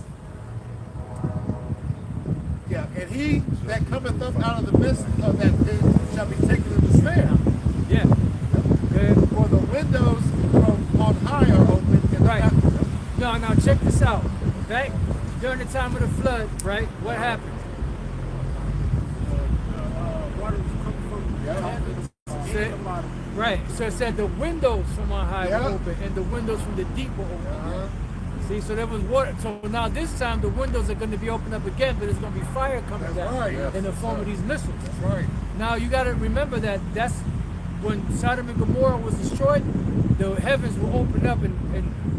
and he that cometh up out of the midst of that pit shall be taken in the snare. Yeah. Go ahead. For the windows from on high are open. And Right. Now check this out. Back during the time of the flood, right? What happened? Water was coming from Said- right. So it said the windows from on high were open and the windows from the deep were open. See, so there was water. So now this time the windows are going to be opened up again, but there's going to be fire coming down in the form of these missiles. That's right. Now you got to remember that's when Sodom and Gomorrah was destroyed. The heavens were opened up and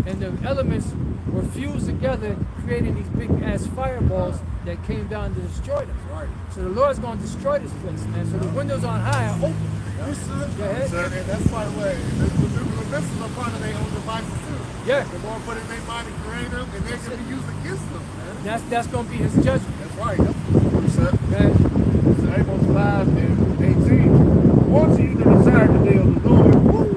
the elements were fused together, creating these big ass fireballs that came down to destroy them. Right. So the Lord's going to destroy this place, man. So the windows on high are open. Go ahead. And that's by the way, the missiles are part of their own devices too. Yeah. The more put in their mind and create them, and they can be used against them, man. That's going to be his judgment. That's right. What he said. Go ahead. Amos 5 and 18. Once you the desire the day of the Lord,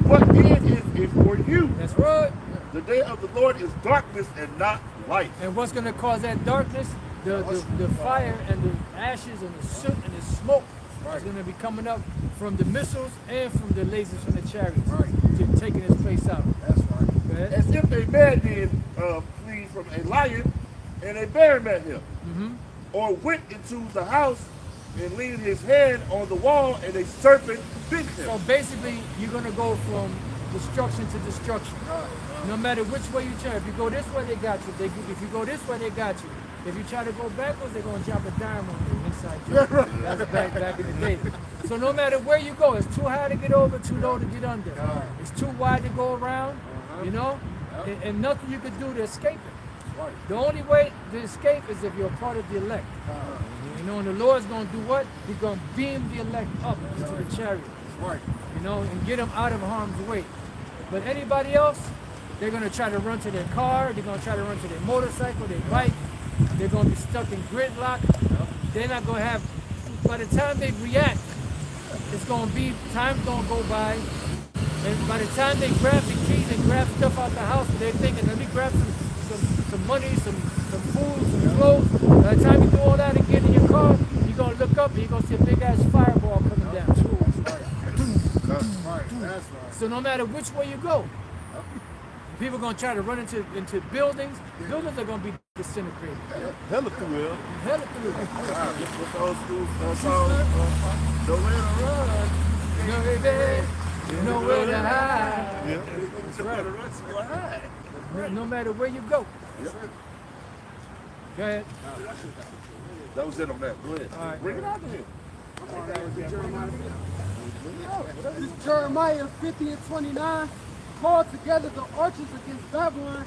what then is it for you? That's right. The day of the Lord is darkness and not light. And what's going to cause that darkness? The fire and the ashes and the soot and the smoke It's going to be coming up from the missiles and from the lasers from the chariots, taking this place out. That's right. Go ahead. As if a man did flee from a lion and a bear met him. Or went into the house and leaned his hand on the wall and a serpent bit him. So basically, you're going to go from destruction to destruction. No matter which way you turn. If you go this way, they got you. If you go this way, they got you. If you try to go backwards, they're going to drop a dime on you inside you. That's back in the day. So no matter where you go, it's too high to get over, too low to get under. It's too wide to go around, you know, and nothing you can do to escape it. The only way to escape is if you're a part of the elect. You know, and the Lord's going to do what? He's going to beam the elect up into the chariot. You know, and get them out of harm's way. But anybody else, they're going to try to run to their car, they're going to try to run to their motorcycle, their bike. They're going to be stuck in gridlock. They're not going to have, by the time they react, it's going to be, time's going to go by. And by the time they grab the keys and grab stuff out the house, they're thinking, let me grab some money, some food, some clothes. By the time you do all that and get in your car, you're going to look up and you're going to see a big ass fireball coming down. That's right. So no matter which way you go, people are going to try to run into buildings. Buildings are going to be disintegrated. Hella through it. Hella through it. Just with those songs, nowhere to run. Nowhere to hide. Yeah. That's right. No matter where you go. Go ahead. That was it on that. Go ahead. All right. Bring it out to him. This is Jeremiah 50 and 29. Call together the archers against Babylon,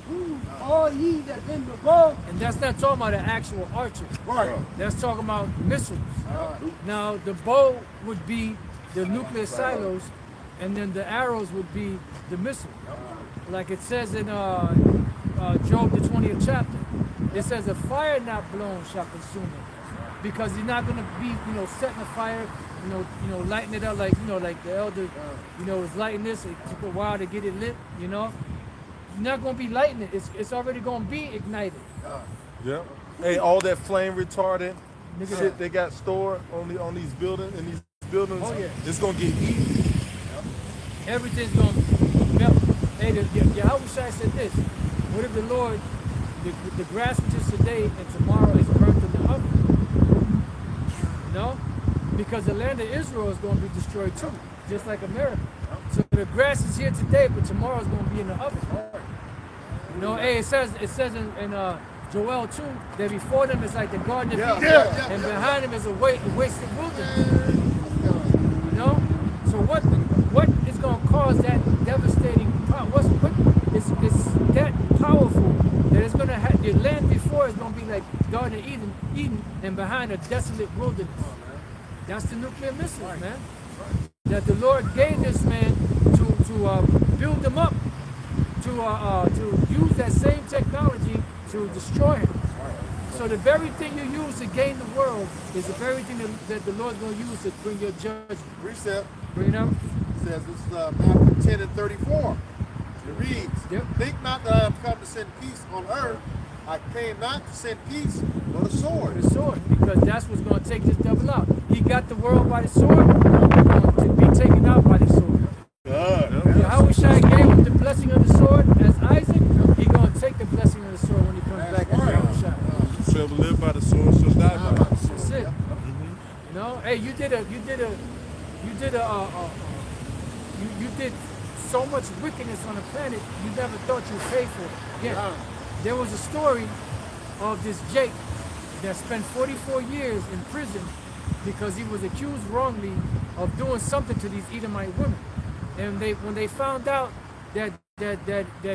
all ye that bend the bow. And that's not talking about the actual archers. Right. That's talking about missiles. Now, the bow would be the nuclear silos, and then the arrows would be the missile. Like it says in Job, the 20th chapter. It says, a fire not blown shall consume it. Because you're not going to be, setting a fire, lighting it up like the elder, is lighting this. It took a while to get it lit, You're not going to be lighting it. It's already going to be ignited. Yeah. Hey, all that flame retardant shit they got stored on these buildings, Oh, yeah. it's gonna get eaten. Everything's going to melt. Hey, Yahweh Shai said this. What if the Lord, the grass is just today and tomorrow is burnt in the oven? Because the land of Israel is going to be destroyed too, just like America. So the grass is here today, but tomorrow is going to be in the oven. Hey, it says in Joel 2 that before them is like the Garden of Eden, and behind them is a wasted wilderness. So what is going to cause that devastating power? It's that powerful that it's going to have, the land before is going to be like Garden of Eden, and behind a desolate wilderness. That's the nuclear missiles, man. That the Lord gave this man to build them up, to use that same technology to destroy him. So the very thing you use to gain the world is the very thing that the Lord's going to use to bring your judgment. Precept Bring it up. says, this is Matthew 10 and 34. It reads, think not that I have come to send peace on earth. I came not to send peace, but a sword. The sword, because that's what's going to take this devil out. He got the world by the sword, we're going to be taken out by the sword. Yahweh Shai gave him the blessing of the sword as Isaac. He's going to take the blessing of the sword when he comes back as Yahweh Shai. Whosoever live by the sword shall die by the sword. That's it. Hey, you did so much wickedness on the planet, you never thought you'd pay for it. Yeah. There was a story of this Jake that spent 44 years in prison because he was accused wrongly of doing something to these Edomite women. And when they found out that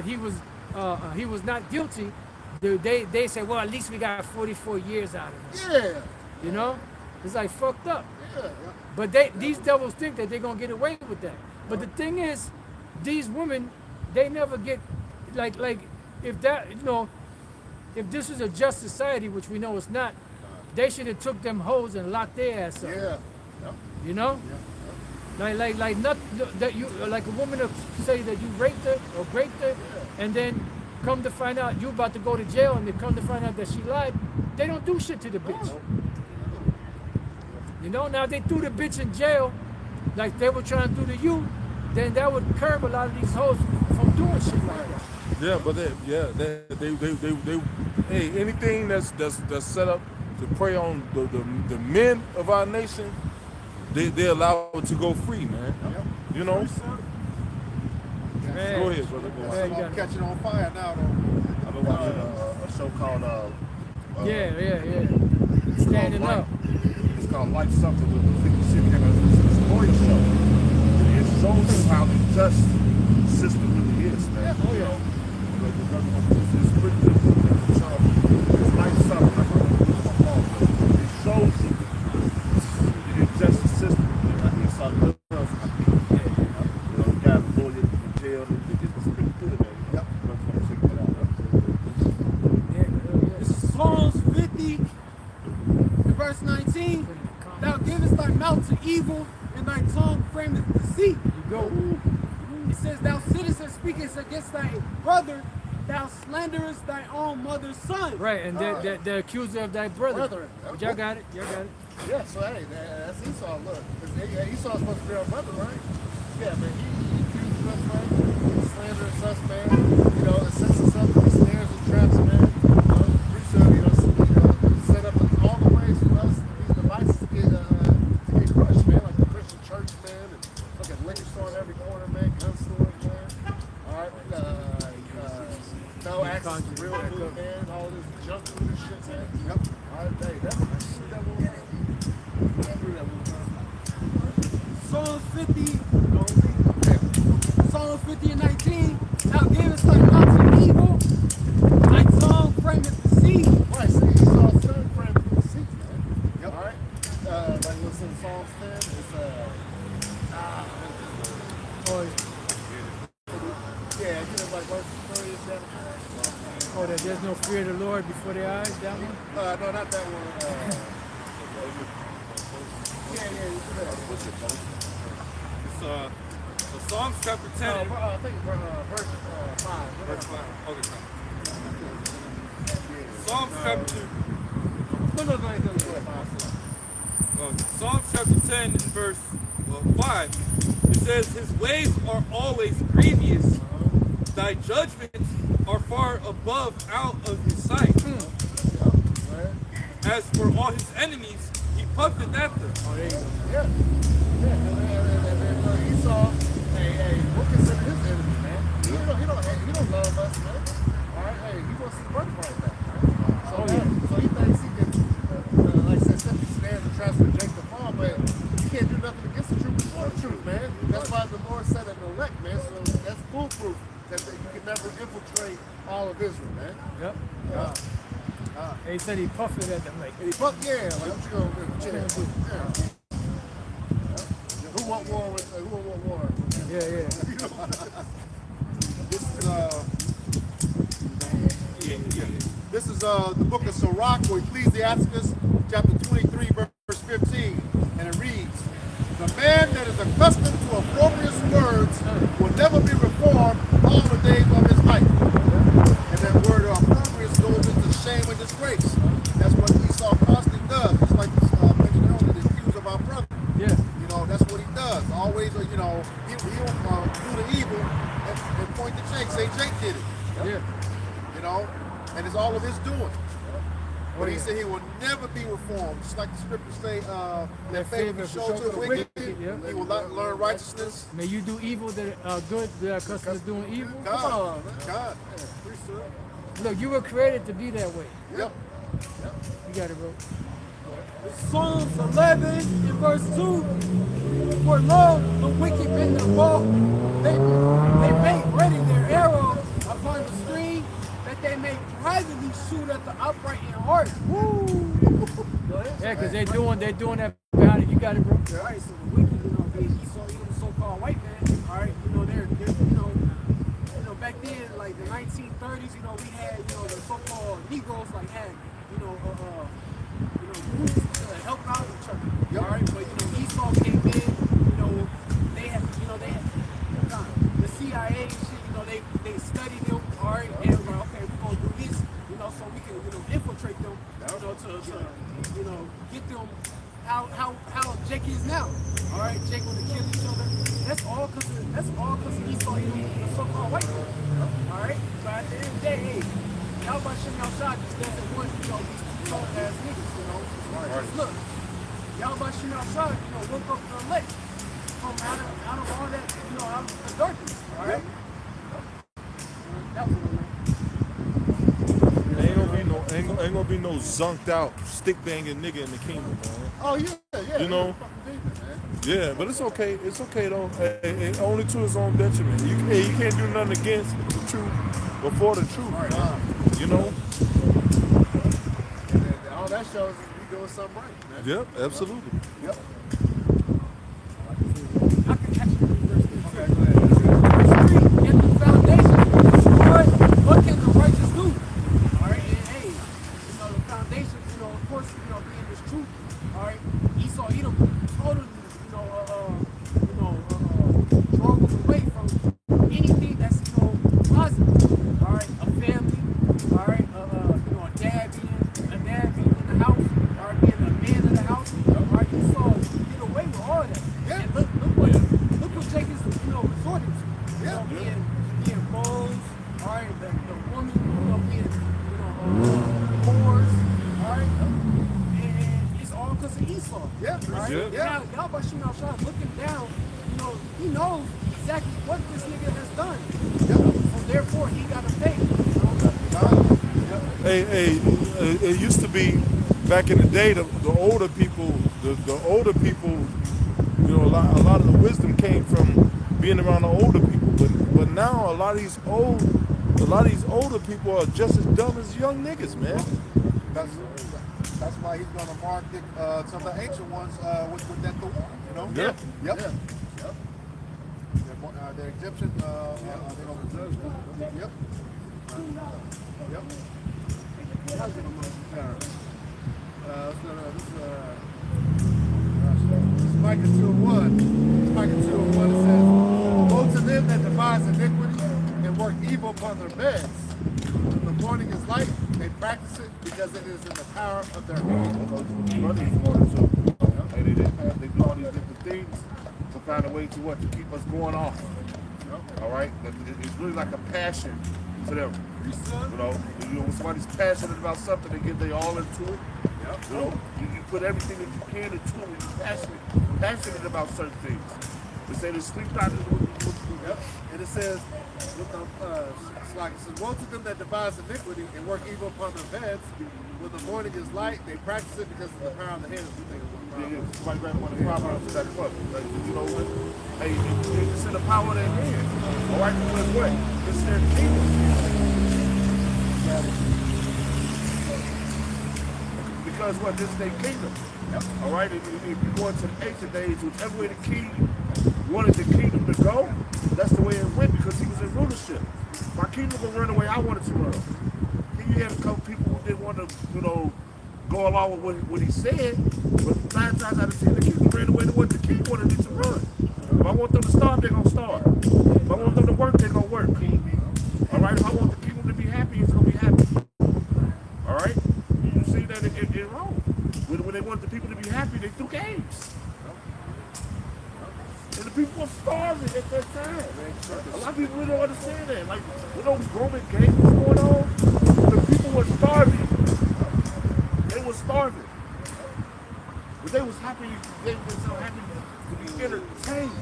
he was not guilty, they said, well, at least we got 44 years out of it. Yeah. It's like fucked up. Yeah. But these devils think that they're gonna get away with that. But the thing is, these women, they never get like if that if this was a just society, which we know it's not, they should have took them hoes and locked their ass up. Yeah. Like nothing that you like a woman to say that you raped her or raped her, and then come to find out you about to go to jail, and they come to find out that she lied. They don't do shit to the bitch. You know, now if they threw the bitch in jail, like they were trying to do to you, then that would curb a lot of these hoes from doing shit like that. Yeah, but they hey, anything that's set up to prey on the men of our nation, they allow it to go free, man. You know? Man. Go ahead, brother. Go Yeah, ahead. you got I'm it. catching on fire now, though. I've been watching a show called Yeah. Standing Life. up. It's called Life Something with the 50 Cent. It's a story show. It shows you how unjust the system really is, man. Oh, yeah. It's pretty good. It's Life Something. It shows you the injustice system. It's a good you got a lawyer in jail. It's pretty good, man. Yep. Check that out. This is Psalms 50, and verse 19. Thou givest thy mouth to evil, and thy tongue frameth deceit. You go. It says, thou sittest and speakest against thy brother, thou slanderest thy own mother's son. Right, and the accuser of thy brother. Brethren. But y'all got it. Yeah, so hey, that's Esau. Look, Esau's supposed to be our brother, right? Yeah, man. He accuses us, right? He slanders us, man. You know, it sets us up, he snares and traps, man. Set up all the ways for us, these devices to get crushed, man. Like the Christian church, man. And look at liquor store in every corner, man. Gun stores, man. All right, no access to real food, man. All this junk food and shit, man. Yep. All right, hey, that's that one. Psalms 50, Psalms 50 and 19. Thou gavest thy mouth to evil, thy tongue frameth deceit. Right, see, Esau's son friend with the seat, man. Yep. All right. Like listen to Psalms 10, it's yeah, you know, like verse 30 is that. Oh, that there's no fear of the Lord before their eyes. That one. No, not that one. Yeah, you do that. What's it called? It's Psalms chapter 10. I think verse 5. Verse 5. Okay, fine. Psalms chapter Psalms chapter 10 and verse 5. It says, his ways are always grievous. Thy judgments are far above out of his sight. As for all his enemies, he puffeth at them. Oh, there you go. Yeah. Esau, hey, we'll consider his enemy, man. He don't love us, man. All right, hey, he wants his birthright back, right? So he thinks he can, like I said, set these snares and traps for Jacob Paul, but he can't do nothing against the truth before the truth, man. That's why the Lord said an elect, man. So that's foolproof that you can never infiltrate all of Israel, man. Yep. He said he puffed it at them like. Fuck yeah, like what you gonna do? Yeah. Who want war with? Who want war? Yeah. This is the book of Sirach, or Ecclesiasticus, chapter 23, verse 15, and it reads, the man that is accustomed to opprobrious words will never be reformed all the days of his life. And that word opprobrious goes into shame and disgrace. That's what Esau constantly does. It's like mentioned earlier, the accuse of our brother. Yeah. You know, that's what he does. Always, you know, he'll do the evil and point to Jake, say Jake did it. Yeah. You know, and it's all of his doing. But he said he will never be reformed. Just like the scriptures say, that favor show to the wicked. Yeah. He will not learn righteousness. May you do evil that good, that customers doing evil. God. Look, you were created to be that way. Yep. You got it, bro. Psalms 11 and verse 2. For lo, the wicked bend their bow, they make ready their arrow upon the string, that they may privately shoot at the upright in heart. Woo! Yeah, because they're doing that behind it. You got it, bro. All right, so the wicked, Esau, the so-called white man, all right, they're back then, like the 1930s, we had, the so-called Negroes, like had, groups to help out each other. Yep. All right, but Esau came in, they had the CIA and shit, they studied them, all right, and were like, okay, we're gonna do this, so we can, infiltrate them, to get them how Jake is now. All right, Jake want to kill each other. That's all because of Esau eating the so-called white man. All right, but at the end of the day, hey, y'all about to show y'all shot just doesn't want these two ass niggas, Just look, y'all about to shoot y'all shot, woke up late from out of all that, out of the darkness. All right. That was it, man. Ain't gonna be no zonked out stick banging nigga in the kingdom, man. Oh yeah. You know? Yeah, but it's okay. It's okay though. Hey, only to his own detriment. You can't do nothing against the truth before the truth. You know? And all that shows is we doing something right, man. Yep, absolutely. Yep. I can actually reverse this. Okay, go ahead. And the foundation is destroyed. What can the righteous do? All right, and hey, the foundation, of course, being this truth. All right, Esau, Edom, totally, drove us away from anything that's, positive. All right, a family. All right, a dad being in the house. All right, being a man in the house. All right, Esau get away with all that. Yeah. And look what Jake is, resorting to. Yeah. Being bulls, all right, the woman, being, whores, all right, and it's all because of Esau. Yeah. All right? Yeah. Now, y'all about shooting outside, looking down, he knows exactly what this nigga has done. So therefore, he got to pay. Hey, it used to be back in the day. The older people, the older people, a lot of the wisdom came from being around the older people. But now a lot of these older people are just as dumb as young niggas, man. That's why he's going to mark some of the ancient ones with that thorn, Yeah. Yep. The Egyptian, they're going to judge them. Yep. Yep. This is Micah 2:1. Micah 2:1 says, "Woe to them that devise iniquity and work evil upon their beds. When the morning is light, they practice it because it is in the power of their hand." They do all these different things to find a way to keep us going off. All right, it's really like a passion to them. When somebody's passionate about something, they give their all into it. You put everything that you can into it. When you're passionate about certain things. They say the sleep out. And it says, "Woe to them that devise iniquity and work evil upon their beds. When the morning is light, they practice it because of the power of the hand." Somebody grab one of the Proverbs that what? Hey, it's in the power of their hand. All right, because what? It's their kingdom. Because what? This is their kingdom. All right, if you go into the ancient days, whichever way the king wanted the kingdom to go, that's the way it went because he was in rulership. My kingdom will run the way I wanted to run. You had a couple people who didn't want to, go along with what he said, but 9 times out of 10, the kingdom ran away to what the king wanted it to run. If I want them to starve, they're going to starve. If I want them to work, they're going to work. All right, if I want the kingdom to be happy, it's going to be happy. All right? You see that in Rome. When they want the people to be happy, they threw games. And the people were starving at that time. A lot of people really don't understand that. Like, when those Roman games was going on, the people were starving. They were starving. But they was happy, they were so happy to be entertained.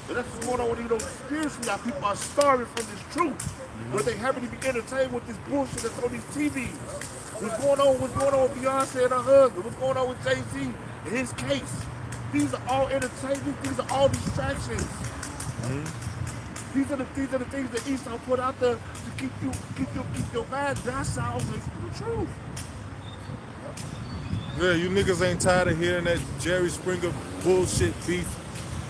But that's what's going on with spiritually. How people are starving from this truth. But they happy to be entertained with this bullshit that's on these TVs. What's going on with Beyonce and her husband? What's going on with Jay-Z and his case? These are all entertainment. These are all distractions. These are the things that Esau put out there to keep your mind docile away from the truth. Yeah, you niggas ain't tired of hearing that Jerry Springer bullshit beef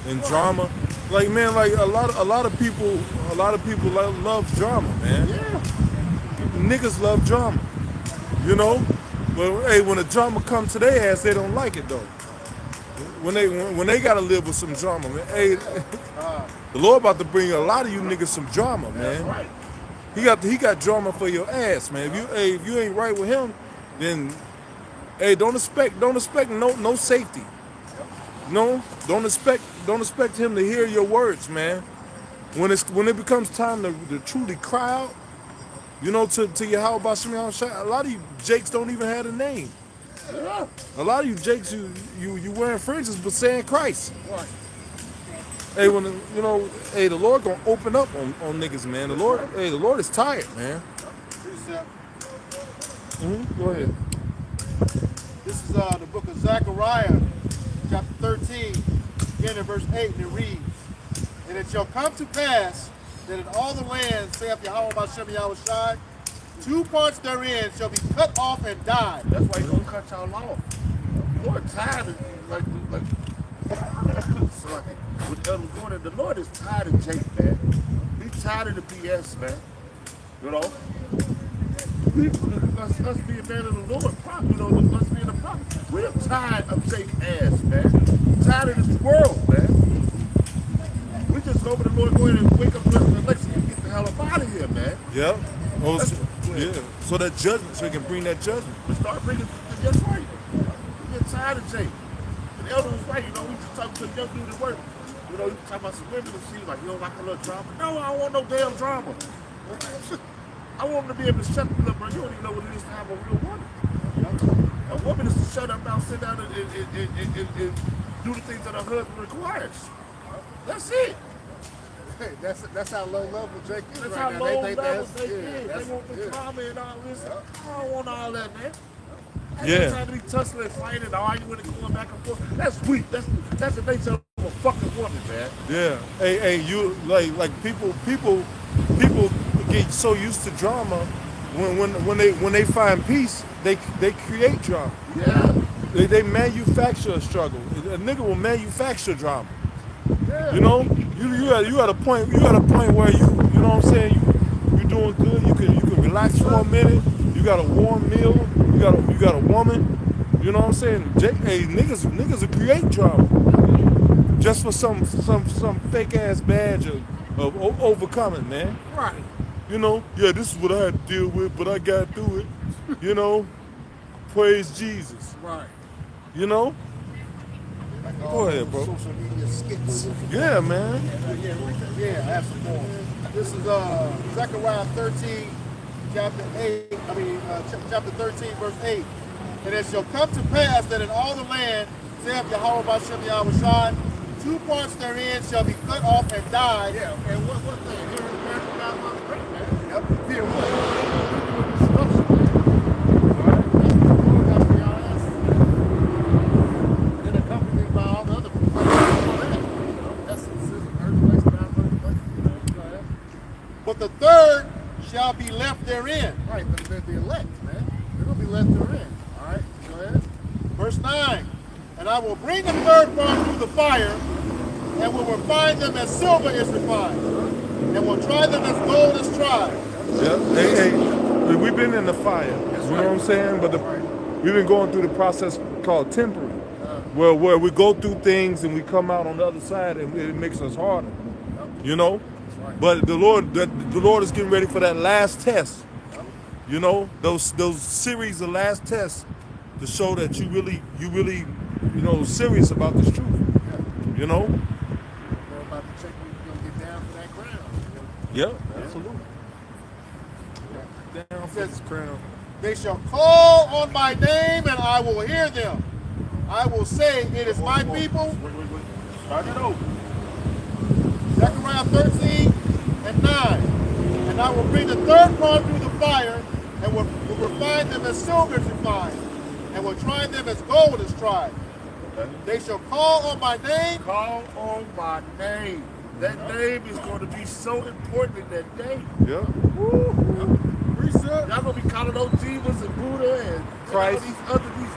and drama. Like, man, like a lot of people love drama, man. Yeah. Niggas love drama, But hey, when the drama comes to their ass, they don't like it though. When they gotta live with some drama, man. Hey, the Lord about to bring a lot of you niggas some drama, man. Right. He got drama for your ass, man. If you ain't right with him, then Hey, don't expect no safety. No, don't expect him to hear your words, man. When it becomes time to truly cry out, you know, to Yahweh Shem Yahushua, a lot of you Jakes don't even have a name. Yeah. A lot of you Jakes, you wearing fringes but saying Christ. Right. Hey, hey, the Lord gonna open up on niggas, man. The Lord is tired, man. Precept. Go ahead. This is the book of Zechariah, chapter 13, again in verse 8, and it reads, "And it shall come to pass that in all the land, saith Yahweh Bashem Yahushai, 2 parts therein shall be cut off and die." That's why he's gonna cut y'all off. The Lord tired of like with Elder Gordon. The Lord is tired of Jake, man. He's tired of the BS, man. You know? Us being man of the Lord, you know, us being a prophet. We're tired of Jake ass, man. Tired of this world, man. We just hope the Lord go in and wake up Alexa and get the hell up out of here, man. Yep. So that judgment, so he can bring that judgment. We start bringing that's right. We get tired of Jake. And the elder was right, you know, we just talking to the young dude at work. You know, he was talking about some women and she was like, you don't like a little drama? No, I don't want no damn drama. I want them to be able to shut them up, bro. You don't even know what it is to have a real woman. A woman is to shut up now, sit down and do the things that her husband requires. That's it. Hey, that's how low level Jake is. That's right how now. low They level think they is. They want the drama and all this. I don't want all that, man. I ain't trying to be tussling and fighting and arguing and going back and forth. That's weak. That's the nature of a fucking woman, man. Yeah. Hey, you like people get so used to drama when they find peace, they create drama. Yeah. They manufacture a struggle. A nigga will manufacture drama. Yeah. You know, you at a point where you know what I'm saying, you doing good. You can relax for a minute. You got a warm meal. You got a woman. You know what I'm saying? Hey, niggas will create drama just for some fake ass badge of overcoming, man. Right. You know, yeah, this is what I had to deal with, but I got through it. You know, praise Jesus. Right. You know. Like Go ahead, bro. Social media skits. Yeah, man. Yeah, I have some more. This is Zechariah 13, chapter 13, verse 8. "And it shall come to pass that in all the land, saith Yahweh Bashem Yahushai, 2 parts therein shall be cut off and die." Yeah, and what the here in America got my great, man. Yep. Fear what? Destruction, man. Alright? That's what the Lord got for y'all asses, man. Then accompanied by all the other people. That's earthquakes and earthquakes. Go ahead. "But the third shall be left therein." Right, the elect, man. They're gonna be left therein. Alright, go ahead. Verse 9, "And I will bring the third part through the fire, and will refine them as silver is refined, and will try them as gold is tried." Yeah. Hey, we've been in the fire. You know what I'm saying? But we've been going through the process called tempering, where we go through things and we come out on the other side and it makes us harder. You know? But the Lord is getting ready for that last test. You know, those series of last tests to show that you really, you know, serious about this truth. You know? We're about to check when you're gonna get down for that ground. Yep, absolutely. Down for this crown. "They shall call on my name, and I will hear them. I will say, it is my people." Wait. Start it over. Zechariah 13 and 9. "And I will bring the third part through the fire, and will refine them as silver is refined, and will try them as gold is tried. They shall call on my name." Call on my name. That name is going to be so important in that day. Yeah. Precept. Y'all gonna be calling on Jesus and Buddha and Christ. all these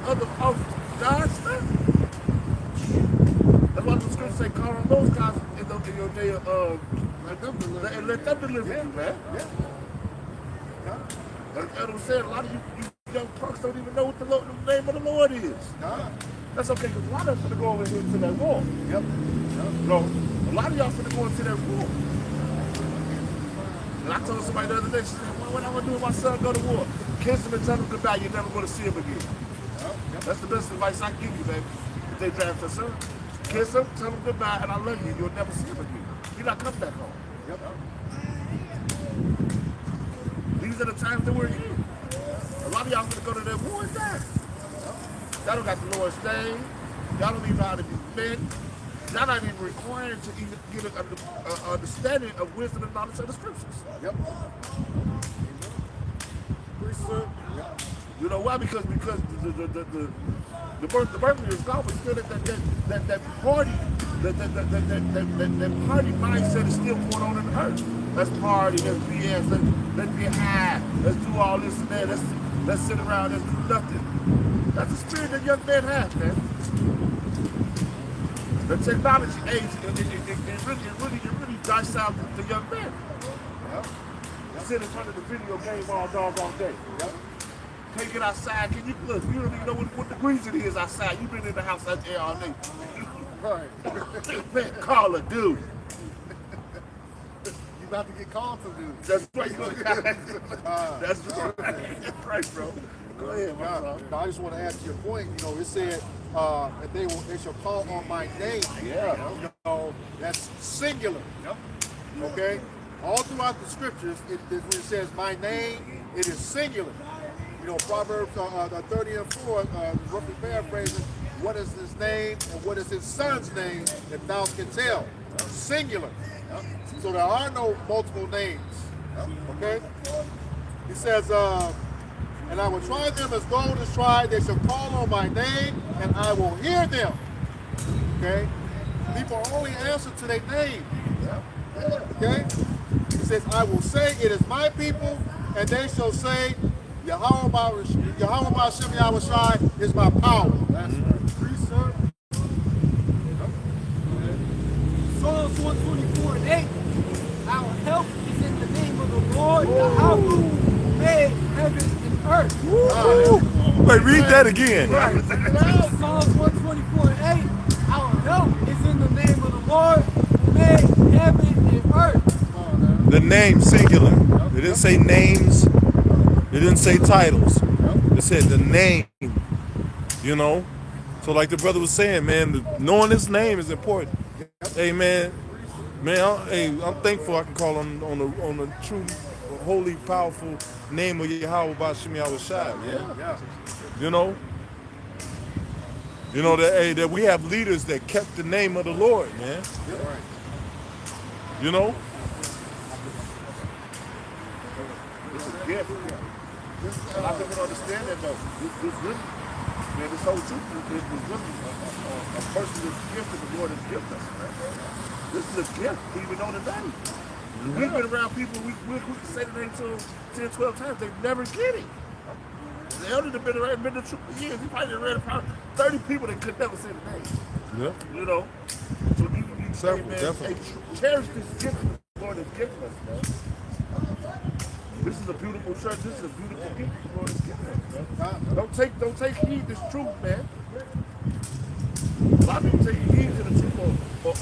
other false gods stuff. That's why the scripture say call on those guys in your day of let them deliver you, man. Like Adam said, a lot of you young punks don't even know what the name of the Lord is. That's okay, because a lot of us finna go over here to that war. Yep. No, a lot of y'all finna go into that war. And I told somebody the other day, she said, what am I gonna do if my son go to war? Kiss them and tell them goodbye. You're never going to see them again. That's the best advice I can give you, baby. If they draft your son, kiss them, tell them goodbye, and I love you. You'll never see them again. You're not coming back home. These are the times that we're in. A lot of y'all gonna go to that war and die. Y'all don't got the Lord's name. Y'all don't even know how to be men. Y'all not even required to even get an understanding of wisdom and knowledge of the scriptures. You know why? Because the birthday is gone, but still that party, that party mindset is still going on in the earth. Let's party, let's BS, let's get high, let's do all this and that, let's sit around, let's do nothing. That's the spirit that young men have, man. The technology age, it really diced out the young men. Sit in front of the video game all day. Can't get outside. Can you look? You don't even know what degrees it is outside. You've been in the house out there all day. Right. Man, call a dude. You about to get called to do. That's right. That's right. That's right, bro. Go ahead, my son. I just want to add to your point. You know, it said that they shall call on my name. Yeah. You know, that's singular. Okay. All throughout the scriptures, when it says my name, it is singular. You know, Proverbs 30:4, roughly paraphrasing, what is his name and what is his son's name that thou can tell? Singular. So there are no multiple names. Okay? He says, and I will try them as gold is tried. They shall call on my name, and I will hear them. Okay? People only answer to their name. Okay? He says, I will say, it is my people, and they shall say, Yahweh Shem Yahushai is my power. That's right. Psalms 124:8. Our help is in the name of the Lord, Yahweh, who made heaven and earth. Wait, read that again. Right. Psalms 124:8. Our help is in the name of the Lord, who made heaven and earth. The name singular. It didn't say names. It didn't say titles. It said the name. You know. So like the brother was saying, man, knowing his name is important. Hey, man, I'm thankful I can call on the true, holy, powerful name of Yahweh B'Shem Yahushai, man. You know that we have leaders that kept the name of the Lord, man. You know. It's a gift. A lot of people don't understand that though. This really, man, this whole truth is really a person's gift that the Lord has given us, man. This is a gift, even on the day. We've been around people, we can say the name to 10, 12 times, they never get it. The elder that been around, been the truth for years, he probably read about 30 people that could never say the name. Yeah. You know? So you Several, man, definitely. cherish this gift that the Lord has given us, man. This is a beautiful church. This is a beautiful gift the Lord has given us, man. Don't take heed this truth, man. A lot of people take heed to the truth or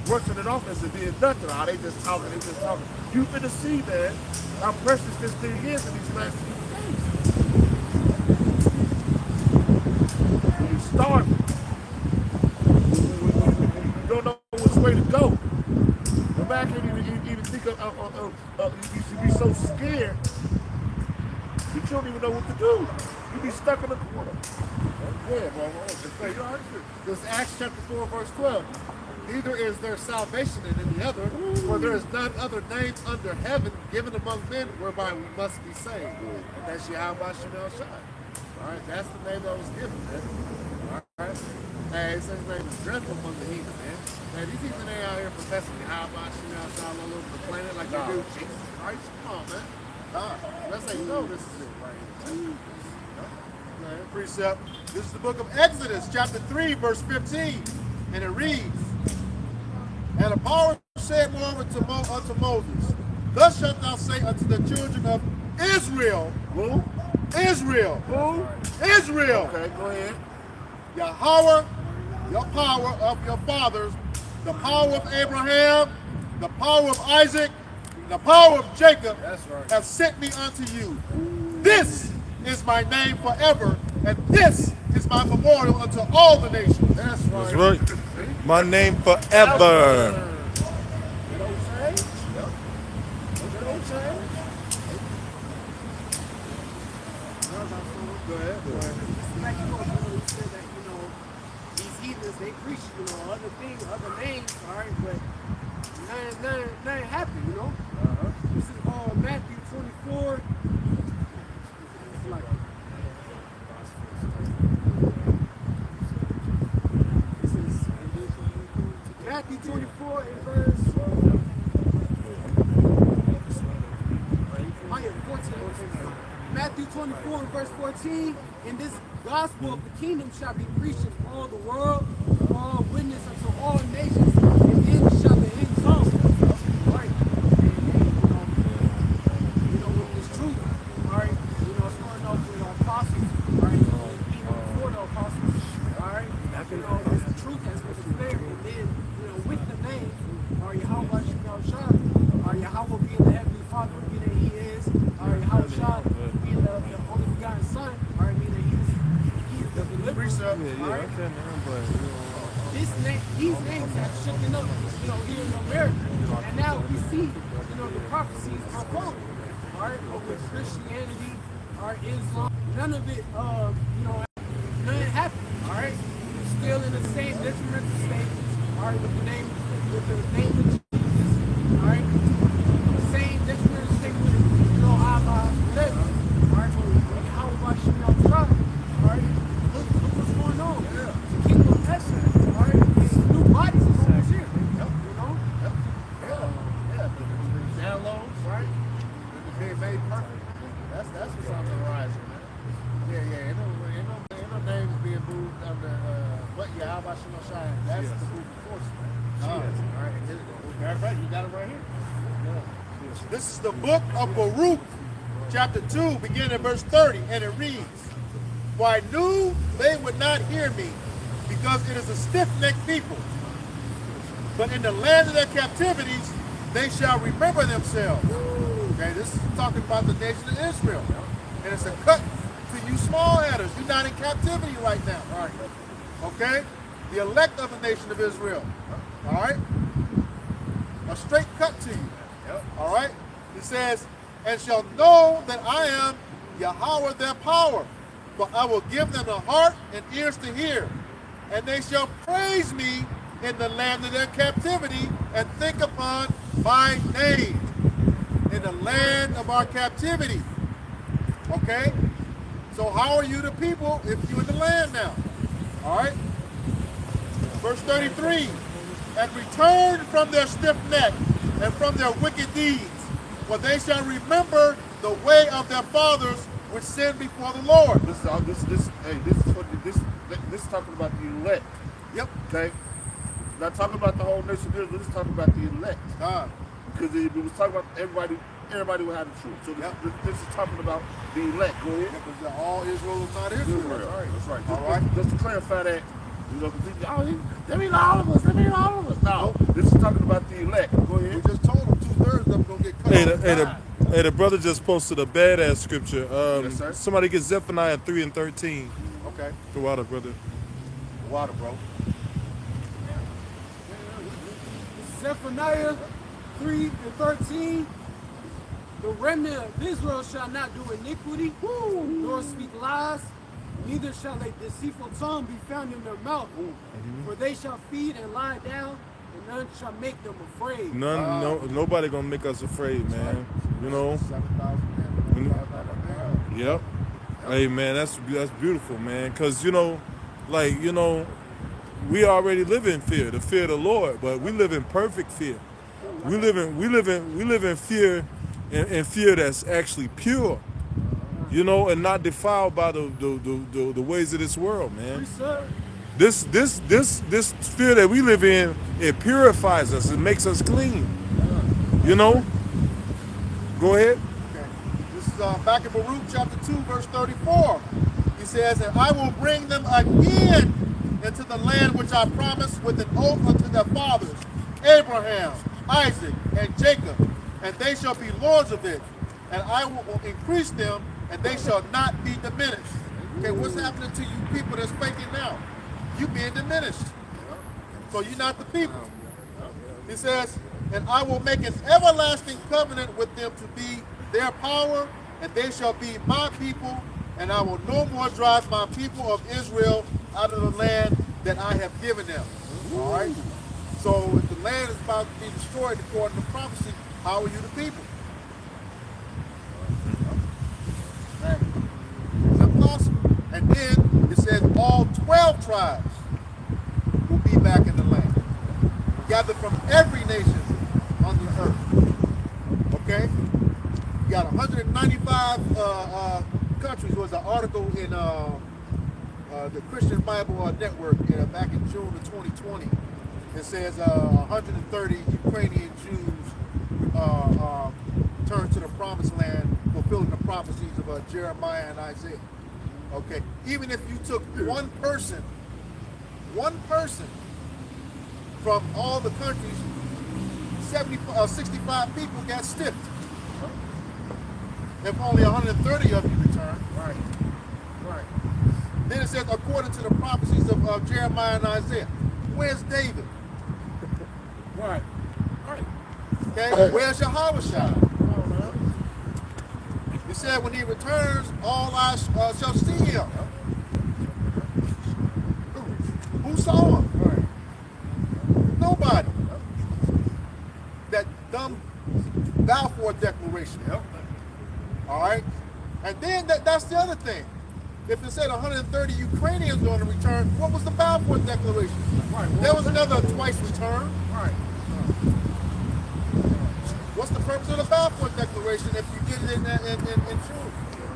brushing it off as it being nothing. They just talking. You finna see, man, how precious this thing is in these last few days. When you're starving, you don't know which way to go. The man can't even think of you should be so scared that you don't even know what to do. You be stuck in the corner. Yeah, bro. This Acts chapter 4, verse 12. Neither is there salvation in any other, for there is none other name under heaven given among men whereby we must be saved. And that's Yahweh Shem Yahushai. All right, that's the name that was given, man. All right. Hey, it says his name is dreadful among the heathen, man. Man, these heathen ain't out here professing Yahweh Shem Yahushai all over the planet like they do Jesus Christ. Come on, man. Let's say no, this is it right here. Man, precept. This is the book of Exodus, chapter 3, verse 15. And it reads, and the power said moreover unto Moses, thus shalt thou say unto the children of Israel. Who? Israel. Who? Israel. Okay, go ahead. Yahweh, your power of your fathers, the power of Abraham, the power of Isaac, The power of Jacob That's right. have sent me unto you. This is my name forever, and this is my memorial unto all the nations. That's That's right. right. My name forever. It don't change. Yep. It don't change. Go ahead. Like, you said that, these heathens, they preach, other things, other names, all right, but nothing happened, This is Matthew 24. It's like, this is Matthew 24 in verse 14. Matthew 24 and verse 14, and this gospel of the kingdom shall be preached in all the world, for all witness unto all nations, and then shall the end come. Right. With this truth, all right, starting off with our apostles, all right, even before the apostles, all right, this truth has been declared, and then, with the name, all right, Yahweh Shah, all right, Yahweh being the heavenly Father, being that He is, all right, Yahweh Shah, being the only begotten Son, all right, meaning He is the deliverer, all right. These names have shifted up, here in America, and now we see, the prophecies unfolding, all right, but with Christianity, all right, Islam, none of it, nothing happened, all right. We're still in the same detrimental state, all right, with the name of Jesus, all right. The same detrimental state with, Allah, whatever, all right, but how about all right, look what's going on. The kingdom of heaven, all right, and new bodies is almost here, Downloads, right? It's being made perfect. That's what's on the horizon, man. Yeah. Ain't no names being moved under but Yahweh Shai. That's the moving force, man. All right. Matter of fact, you got it right here. This is the book of Baruch, chapter 2, beginning at verse 30, and it reads, For I knew they would not hear me, because it is a stiff-necked people. But in the land of their captivities, they shall remember themselves. Okay, this is talking about the nation of Israel. And it's a cut to you small headers. You're not in captivity right now. All right. Okay? The elect of the nation of Israel. All right? A straight cut to you. All right? He says, and shall know that I am Yahweh their power. For I will give them a heart and ears to hear. And they shall praise me in the land of their captivity and think upon my name in the land of our captivity. Okay? So how are you the people if you're in the land now? All right? Verse 33, and return from their stiff neck and from their wicked deeds, for they shall remember the way of their fathers which sinned before the Lord. This is talking about the elect. Yep. Okay? Not talking about the whole nation of Israel, this is talking about the elect. Because it was talking about everybody will have the truth. So this is talking about the elect. Go ahead. Because all Israel is not Israel. That's right. All right. Just to clarify that, they mean all of us. They mean all of us. No, this is talking about the elect. Go ahead. We just told them 2/3 of them going to get cut off. Hey, the brother just posted a badass scripture. Yes, sir. Somebody get Zephaniah 3 and 13. Okay. The water, brother. Water, bro. Zephaniah 3 and 13. The remnant of Israel shall not do iniquity, nor speak lies, neither shall a deceitful tongue be found in their mouth. For they shall feed and lie down, and none shall make them afraid. Nobody gonna make us afraid, man. You know. 7,000. Yep. Hey, man, that's beautiful, man. Cause we already live in fear, the fear of the Lord, but we live in perfect fear. We live in fear, and fear that's actually pure, and not defiled by the ways of this world, man. This fear that we live in, it purifies us, it makes us clean. Go ahead. Okay. This is back in Baruch chapter 2, verse 34. He says, and I will bring them again into the land which I promised with an oath unto their fathers, Abraham, Isaac, and Jacob, and they shall be lords of it, and I will increase them, and they shall not be diminished. Okay, what's happening to you people that's faking now? You being diminished. So you're not the people. He says, and I will make an everlasting covenant with them to be their power, and they shall be my people, and I will no more drive my people of Israel out of the land that I have given them. All right? So if the land is about to be destroyed according to prophecy, how are you the people? It's impossible. And then it says all 12 tribes will be back in the land, gathered from every nation on the earth. Okay? You got 195 countries. Was an article in the Christian Bible Network back in June of 2020. It says 130 Ukrainian Jews turned to the promised land, fulfilling the prophecies of Jeremiah and Isaiah. Okay, even if you took one person from all the countries, 65 people got stiffed. If only 130 of you return. Right. Then it says, according to the prophecies of Jeremiah and Isaiah. Where's David? Right. Okay, where's Yahushua? He said, when he returns, all eyes shall see him. Who saw him? Right. Nobody. That dumb Balfour Declaration. All right? And then that's the other thing. If it said 130 Ukrainians going to return, what was the Balfour Declaration? Right. There was another twice return. Right. What's the purpose of the Balfour Declaration if you get it in June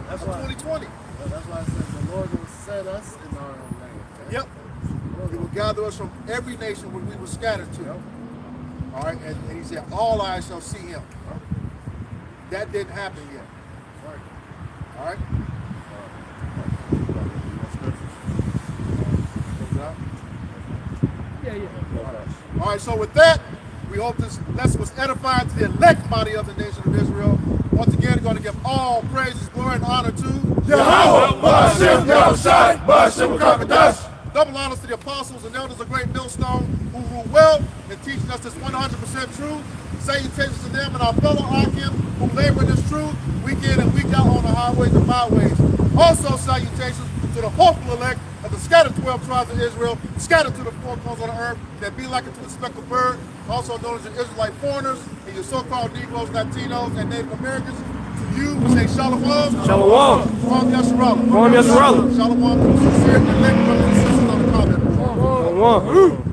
That's of why, 2020? That's why I said the Lord will set us in our own land. Yep. He will gather us from every nation where we were scattered to. Yep. All right, and he said, all eyes shall see him. That didn't happen yet. Right. All right. All right, so with that, we hope this lesson was edifying to the elect body of the nation of Israel. Once again, we're going to give all praises, glory, and honor to Yahweh, Ba'ashem, Yahushai, Ba'ashem, Kakadash. Double honors to the apostles and elders of Great Millstone who rule well in teaching us this 100% truth. Salutations to them and our fellow Akim who labor in this truth week in and week out on the highways and byways. Also salutations to the hopeful elect of the scattered 12 tribes of Israel, scattered to the four corners of the earth, that be like unto the speckled bird, also known as your Israelite foreigners, and your so-called Negroes, Latinos, and Native Americans. To you, we say Shalom. Shalom. Kwam Yasharallah. Kwam Yasharallah. Shalom to the sincere elect brothers and sisters on the comment board. Shalom.